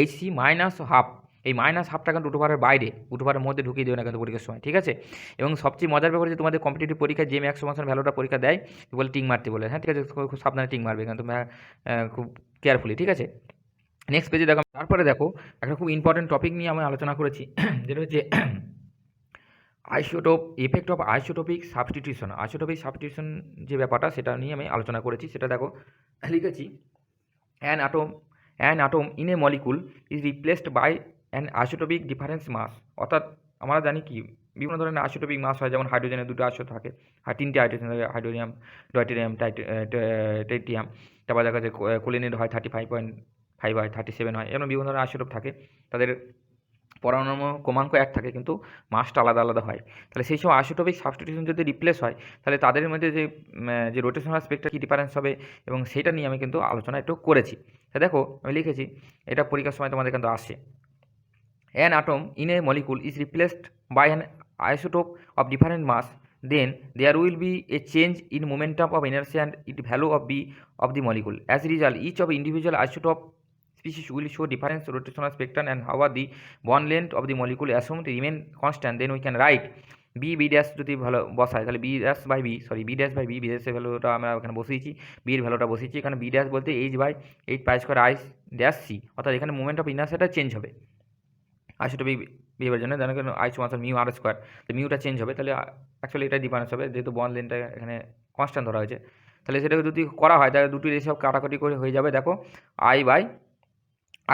H C minus half, এই মাইনাস হাফটা কিন্তু রুট ওভারের বাইরে, রুট ওভারের মধ্যে ঢুকিয়ে দেবে না কিন্তু পরীক্ষার সময়। ঠিক আছে, এবং সবচেয়ে মজার ব্যাপার যে তোমাদের কম্পিটিটিভ পরীক্ষায় যে ম্যাক্স সমান ভ্যালুটা পরীক্ষা দেয় বলে টিক মারতে বলে, হ্যাঁ ঠিক আছে, খুব সাবধানে টিক মারবে কিন্তু তোমরা খুব কেয়ারফুলি। ঠিক আছে, নেক্সট পেজে দেখো, তারপরে দেখো একটা খুব ইম্পর্টেন্ট টপিক নিয়ে আমি আলোচনা করেছি, যেটা হচ্ছে ইফেক্ট অফ আইসোটোপিক সাবস্টিটিউশন যে ব্যাপারটা, সেটা নিয়ে আমি আলোচনা করেছি। সেটা দেখো লিখেছি, an atom in a molecule is replaced by an isotopic difference mass. অর্থাৎ আমরা জানি কি বিভিন্ন ধরনের আইসোটোপিক মাস হয়, যেমন হাইড্রোজেনের দুটো আইসো থাকে, আর তিনটে হাইড্রোজেন থাকে, হাইড্রোনিয়াম, ডয়টেরিয়াম, টেট্রিয়াম, তারপর দেখা যায় কোলিনের হয় 35.5 হয়, 37 হয়, এরকম বিভিন্ন ধরনের আইসোটোপ থাকে, তাদের পরমাণু ক্রমাঙ্ক এক থাকে কিন্তু মাসটা আলাদা আলাদা হয়। তাহলে সেই সব আইসোটোপিক সাবস্টিটিউশন যদি রিপ্লেস হয় তাহলে তাদের মধ্যে যে রোটেশনাল স্পেক্ট্রা কী ডিফারেন্স হবে, এবং সেটা নিয়ে আমি কিন্তু আলোচনা একটু করেছি। তা দেখো আমি লিখেছি, এটা পরীক্ষার সময় তোমাদের কিন্তু আসে, an atom in a molecule is replaced by an isotope of different mass, then there will be a change in momentum of inertia and its value of the molecule. As a result, each of individual isotope species will show different rotational spectrum, and however the bond length of the molecule assumed to remain constant, then we can write b dash যদি ভালো বসাই তাহলে b dash বাই b ড্যাশের ভ্যালুটা আমরা এখানে বসিয়েছি, b এর ভ্যালুটা বসিয়েছি, এখানে b dash বলতে h by 8 pi square i dash c, অর্থাৎ এখানে মোমেন্ট অফ ইনার্সিয়াটা চেঞ্জ হবে, আইসোটোপিক বিহেভিয়ার জন্য, যেন আই সমান মিউ আর স্কোয়ার, তো মিউটা চেঞ্জ হবে, তাহলে অ্যাকচুয়ালি এটা ডিফারেন্স হবে, যেহেতু বন্ড লেনটা এখানে কনস্ট্যান্ট ধরা হয়েছে। তাহলে সেটাকে যদি করা হয় তাহলে দুটি রেশিও কাটাকাটি করে হয়ে যাবে, দেখো আই বাই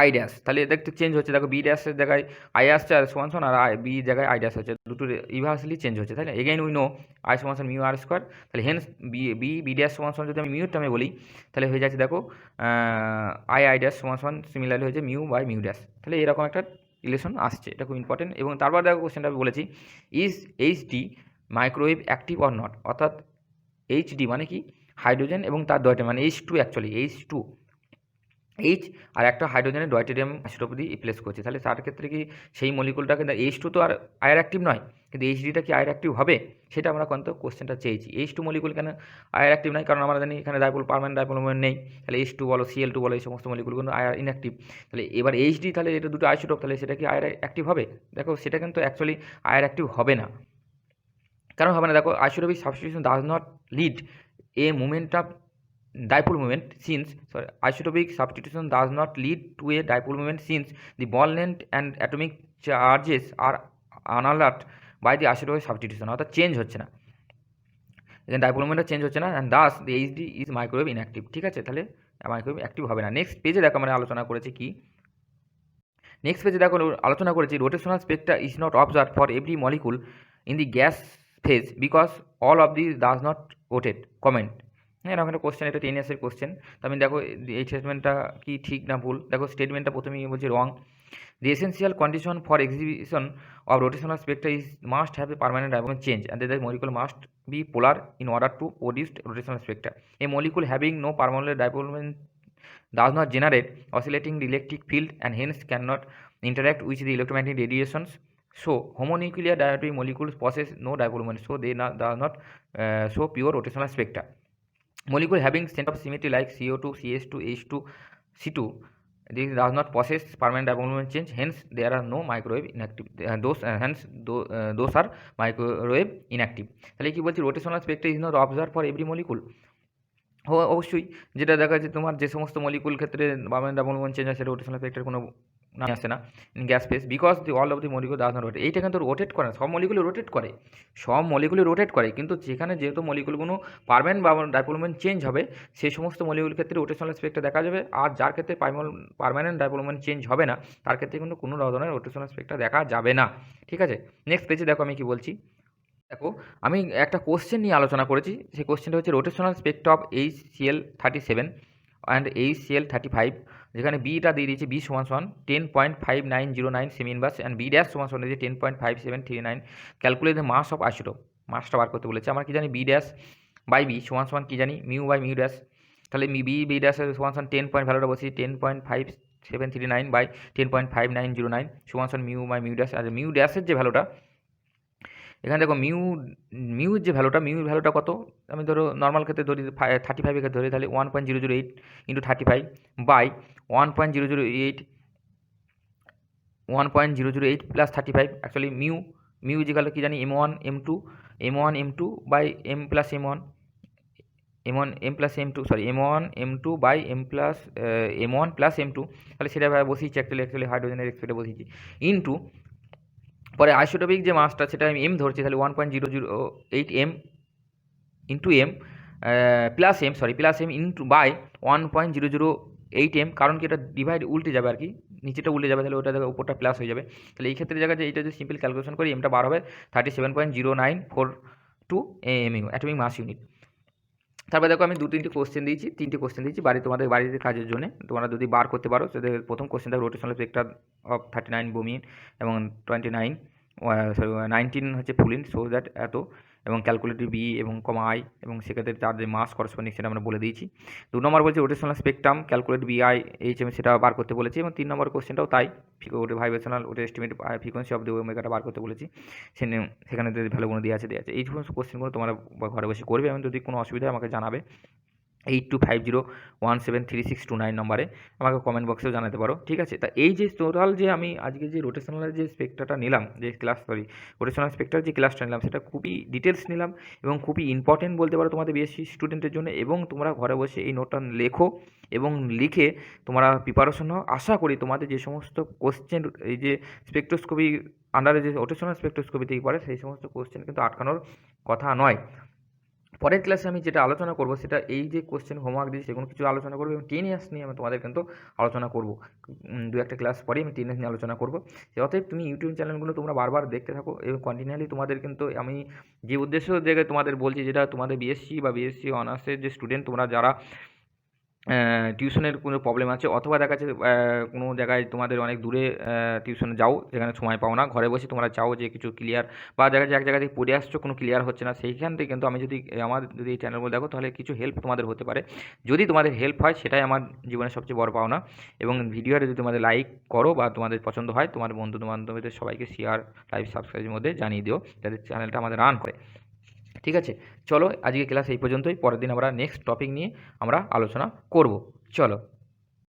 আই ড্যাশ, তাহলে এটা একটু চেঞ্জ হচ্ছে, দেখো বি ড্যাশের জায়গায় আই আসছে আর সমান সমান, আর আই বি জায়গায় আই ড্যাশ হচ্ছে, দুটো ইনভার্সলি চেঞ্জ হচ্ছে, তাই না? এগেইন উই নো আই সমান মিউ আর স্কোয়ার, তাহলে হেন্স বি ড্যাশ সমান যদি আমি মিউ টার্মে বলি তাহলে হয়ে যাচ্ছে, দেখো আই ড্যাশ সমান সিমিলারলি হয়েছে মিউ বাই মিউ ড্যাশ, তাহলে এরকম একটা রিলেশন আসছে, এটা খুব ইম্পর্টেন্ট। এবং তারপর দেখো কোশ্চেনটা আমি বলেছি, is HD microwave active or not, অর্থাৎ এইচডি মানে কি, হাইড্রোজেন এবং তার ডয়টেরিয়াম, মানে H2 actually H2, H R একটা হাইড্রোজেনের ডয়টেরিয়াম আইসোটোপ দিয়ে রিপ্লেস করছে, তাহলে তার ক্ষেত্রে কি সেই মলিকুলটাকে H2 তো আর আয়ার অ্যাক্টিভ নয়, কিন্তু এইচডিটা কি আয়ার অ্যাক্টিভ হবে, সেটা আমরা কিন্তু কোশ্চেনটা চেয়েছি। H2 মলিকুল কেন আয়ার অ্যাক্টিভ নয়, কারণ আমরা জানি এখানে ডাইপোল পার্মানেন্ট ডাইপোল মোমেন্ট নেই, তাহলে H2 বলো Cl2 বলো এই সমস্ত মলিকুলগুলো আয়ার ইনঅ্যাক্টিভ, তাহলে এবার এইচডি তাহলে এটা দুটো আইসোটোপ, তাহলে সেটা কি আয়ার অ্যাক্টিভ হবে, দেখো সেটা কিন্তু অ্যাকচুয়ালি আয়ার অ্যাক্টিভ হবে না, কারণ হবে না, দেখো isotopic substitution does not lead a movement of dipole moment since isotopic substitution does not lead to a dipole moment since the bond length and atomic charges are unaltered by the isotopic substitution, অর্থাৎ চেঞ্জ হচ্ছে না, এখানে ডাইপোল মোমেন্টটা চেঞ্জ হচ্ছে না, and thus the HD is microwave inactive, ঠিক আছে, তাহলে মাইক্রোওয়েভ অ্যাক্টিভ হবে না। নেক্সট পেজে দেখো আমরা আলোচনা করেছি কি, নেক্সট পেজে দেখো আলোচনা করেছি rotational Spectra is not observe for every molecule in the gas phase because all of the does not rotate, comment. এরকম একটা কোশ্চেন, এটা 10 ইয়ার্সের কোশ্চেন, তো আমি দেখো এই স্টেটমেন্টটা কি ঠিক না ভুল, দেখো স্টেটমেন্টটা প্রথমেই বলছি wrong, the essential condition for exhibition of rotational spectra is must have a permanent diagonal change and the molecule must be polar in order to produce rotational spectra. A molecule having no permanent dipole moment does not generate oscillating electric field and hence cannot interact with the electromagnetic radiations. So homonuclear diatomic molecules possess no dipole moment, so they does not show pure rotational spectra. Molecule having center of symmetry like CO2, CH2, H2, C2, this does not possess permanent dipole moment change, hence there are no microwave inactive, those are microwave inactive. তাহলে কি বলছি, rotational spectra is not observed for every molecule, অবশ্যই, যেটা দেখা যাচ্ছে তোমার যে সমস্ত মলিকুল ক্ষেত্রে পার্মানেন্ট ডাবল বন্ড চেঞ্জ হয় সেটা রোটেশনাল স্পেক্ট্রার কোনো নাম আসে না in gas space, because the all of the molecule does not rotate, এইটা কিন্তু রোটেট করে না, সব মলিকুলে রোটেট করে, সব মলিকুলে রোটেট করে, কিন্তু যেখানে যেহেতু মলিকুলগুলো পার্মানেন্ট বা ডাইপোল মোমেন্ট চেঞ্জ হবে সেই সমস্ত মলিকুল ক্ষেত্রে রোটেশনাল স্পেক্ট্রা দেখা যাবে, আর যার ক্ষেত্রে পার্মানেন্ট ডাইপোল মোমেন্ট চেঞ্জ হবে না তার ক্ষেত্রে কিন্তু কোনো ধরনের রোটেশনাল স্পেক্ট্রা দেখা যাবে না, ঠিক আছে। নেক্সট পেজে দেখো আমি কি বলছি, দেখো আমি একটা কোশ্চেন নিয়ে আলোচনা করেছি, সেই কোশ্চেনটা হচ্ছে rotational Spectra of HCl37 and HCl35, যেখানে বিটা দিয়ে দিয়েছে বি সমান 10.5909 সেমি ইনভার্স অ্যান্ড বি ড্যাশ সমান দিয়েছে 10.5739, calculate the mass of isotope, মাসটা বার করতে বলেছে, আমরা কি জানি বি ড্যাশ বাই বি সমান কি জানি মিউ বাই মিউ ড্যাশ, তাহলে বি ড্যাশের সমান 10 পয়েন্ট ভ্যালুটা বসিয়ে 10.5739 বাই 10.5909 সমান মিউ বাই মিউ ড্যাশ, আর মিউ ড্যাশের যে ভ্যালুটা এখানে দেখো মিউর যে ভ্যালুটা কত, আমি ধরো নর্মাল ক্ষেত্রে ধরি 35 ক্ষেত্রে ধরি, তাহলে 1.008 into 35 by 1.008 plus 35, actually mu equal কি জানি m1 m2 by m plus m1 by m1 plus m2, তাহলে সেটা বসিয়েছি অ্যাকচুয়ালি হাইড্রোজেনের এক্সপেক্টে বসিয়েছি, ইন্টু পরে আইসোটোপিক যে মাসটা সেটা আমি এম ধরছি, তাহলে 1.008 M into M plus M into by 1.008 M, কারণ কি এটা ডিভাইড উল্টে যাবে আর কি, নিচেটা উল্টে যাবে, তাহলে ওটা উপরটা প্লাস হয়ে যাবে, তাহলে এই ক্ষেত্রে জায়গায় এইটা যদি সিম্পল ক্যালকুলেশন করি এমটা বার হবে 37.0942 এমইউ অ্যাটমিক মাস ইউনিট। তারপরে দেখো আমি তিনটে কোশ্চেন দিয়েছি তোমাদের বাড়িতে কাজের জন্য, তোমরা যদি বার করতে পারো, সেটা প্রথম কোশ্চেন দেখো রোটেশনাল স্পেক্ট্রা অফ 39 বোমিন এবং 19 হচ্ছে ফুলিন, সো দ্যাট এত, এবং ক্যালকুলেটিভ বি এবং কমা আই, এবং সেক্ষেত্রে তার যে মাস করসপন্ডিং সেটা আমরা বলে দিয়েছি। 2 নম্বর বলছে rotational spectrum calculate B I H M, সেটা বার করতে বলেছি, এবং 3 নম্বর কোশ্চেনটাও তাই, ওটা ভাইব্রেশনাল ওটা এস্টিমেট ফ্রিকোয়েন্সি অফ দ্য ওমেগাটা বার করতে বলেছি, সেখানে ভ্যালুগুলো দেওয়া আছে। এই সমস্ত কোশ্চেনগুলো তোমরা ঘরে বসে করবে, এবং যদি কোনো অসুবিধা আমাকে জানাবে। 8250173629 নম্বরে আমাকে কমেন্ট বক্সেও জানাতে পারো, ঠিক আছে। তা এই যে টোটাল যে আমি আজকে যে রোটেশনাল যে স্পেক্ট্রাটা নিলাম, যে রোটেশনাল স্পেক্ট্রার যে ক্লাসটা নিলাম, সেটা খুবই ডিটেলস নিলাম এবং খুবই ইম্পর্টেন্ট বলতে পারো তোমাদের বিএসসি স্টুডেন্টের জন্য। এবং তোমরা ঘরে বসে এই নোটটা লেখো এবং লিখে তোমরা প্রিপারেশন হও। আশা করি তোমাদের যে সমস্ত কোশ্চেন এই যে স্পেকট্রোস্কোপি আন্ডারে যে রোটেশনাল স্পেকট্রোস্কোপি থেকে পড়ে, সেই সমস্ত কোশ্চেন কিন্তু আটকানোর কথা নয়। পরের ক্লাসে আমি যেটা আলোচনা করব সেটা এই যে কোশ্চেন হোমওয়ার্ক দিয়েছি সেগুলো কিছু আলোচনা করবো এবং 10 ইয়ার্স নিয়ে আমি তোমাদের কিন্তু আলোচনা করব। দু একটা ক্লাস পরেই আমি 10 ইয়ার্স নিয়ে আলোচনা করবো। অতএব তুমি ইউটিউব চ্যানেলগুলো তোমরা বারবার দেখতে থাকো এবং কন্টিনিউয়ালি তোমাদের কিন্তু আমি যে উদ্দেশ্য দেখে তোমাদের বলছি, যেটা তোমাদের বিএসসি বা বিএসসি অনার্সের যে স্টুডেন্ট তোমরা যারা টিউশনের কোনো প্রবলেম আছে, অথবা দেখা যাচ্ছে কোনো জায়গায় তোমাদের অনেক দূরে টিউশনে যাও, যেখানে সময় পাও না, ঘরে বসে তোমরা চাও যে কিছু ক্লিয়ার, বা দেখা যাচ্ছে এক জায়গা থেকে পড়ে আসছো কোনো ক্লিয়ার হচ্ছে না, সেইখান থেকে কিন্তু আমি যদি আমার যদি এই চ্যানেলগুলো দেখো তাহলে কিছু হেল্প তোমাদের হতে পারে। যদি তোমাদের হেল্প হয় সেটাই আমার জীবনের সবচেয়ে বড় পাওনা। এবং ভিডিওটা যদি তোমাদের লাইক করো বা তোমাদের পছন্দ হয়, তোমার বন্ধু বান্ধবদের সবাইকে শেয়ার, লাইভ, সাবস্ক্রাইবের মধ্যে জানিয়ে দিও, যাতে চ্যানেলটা আমাদের রান করে, ঠিক আছে। চলো আজকে ক্লাস এই পর্যন্তই, পরের দিন আমরা নেক্সট টপিক নিয়ে আমরা আলোচনা করব। চলো।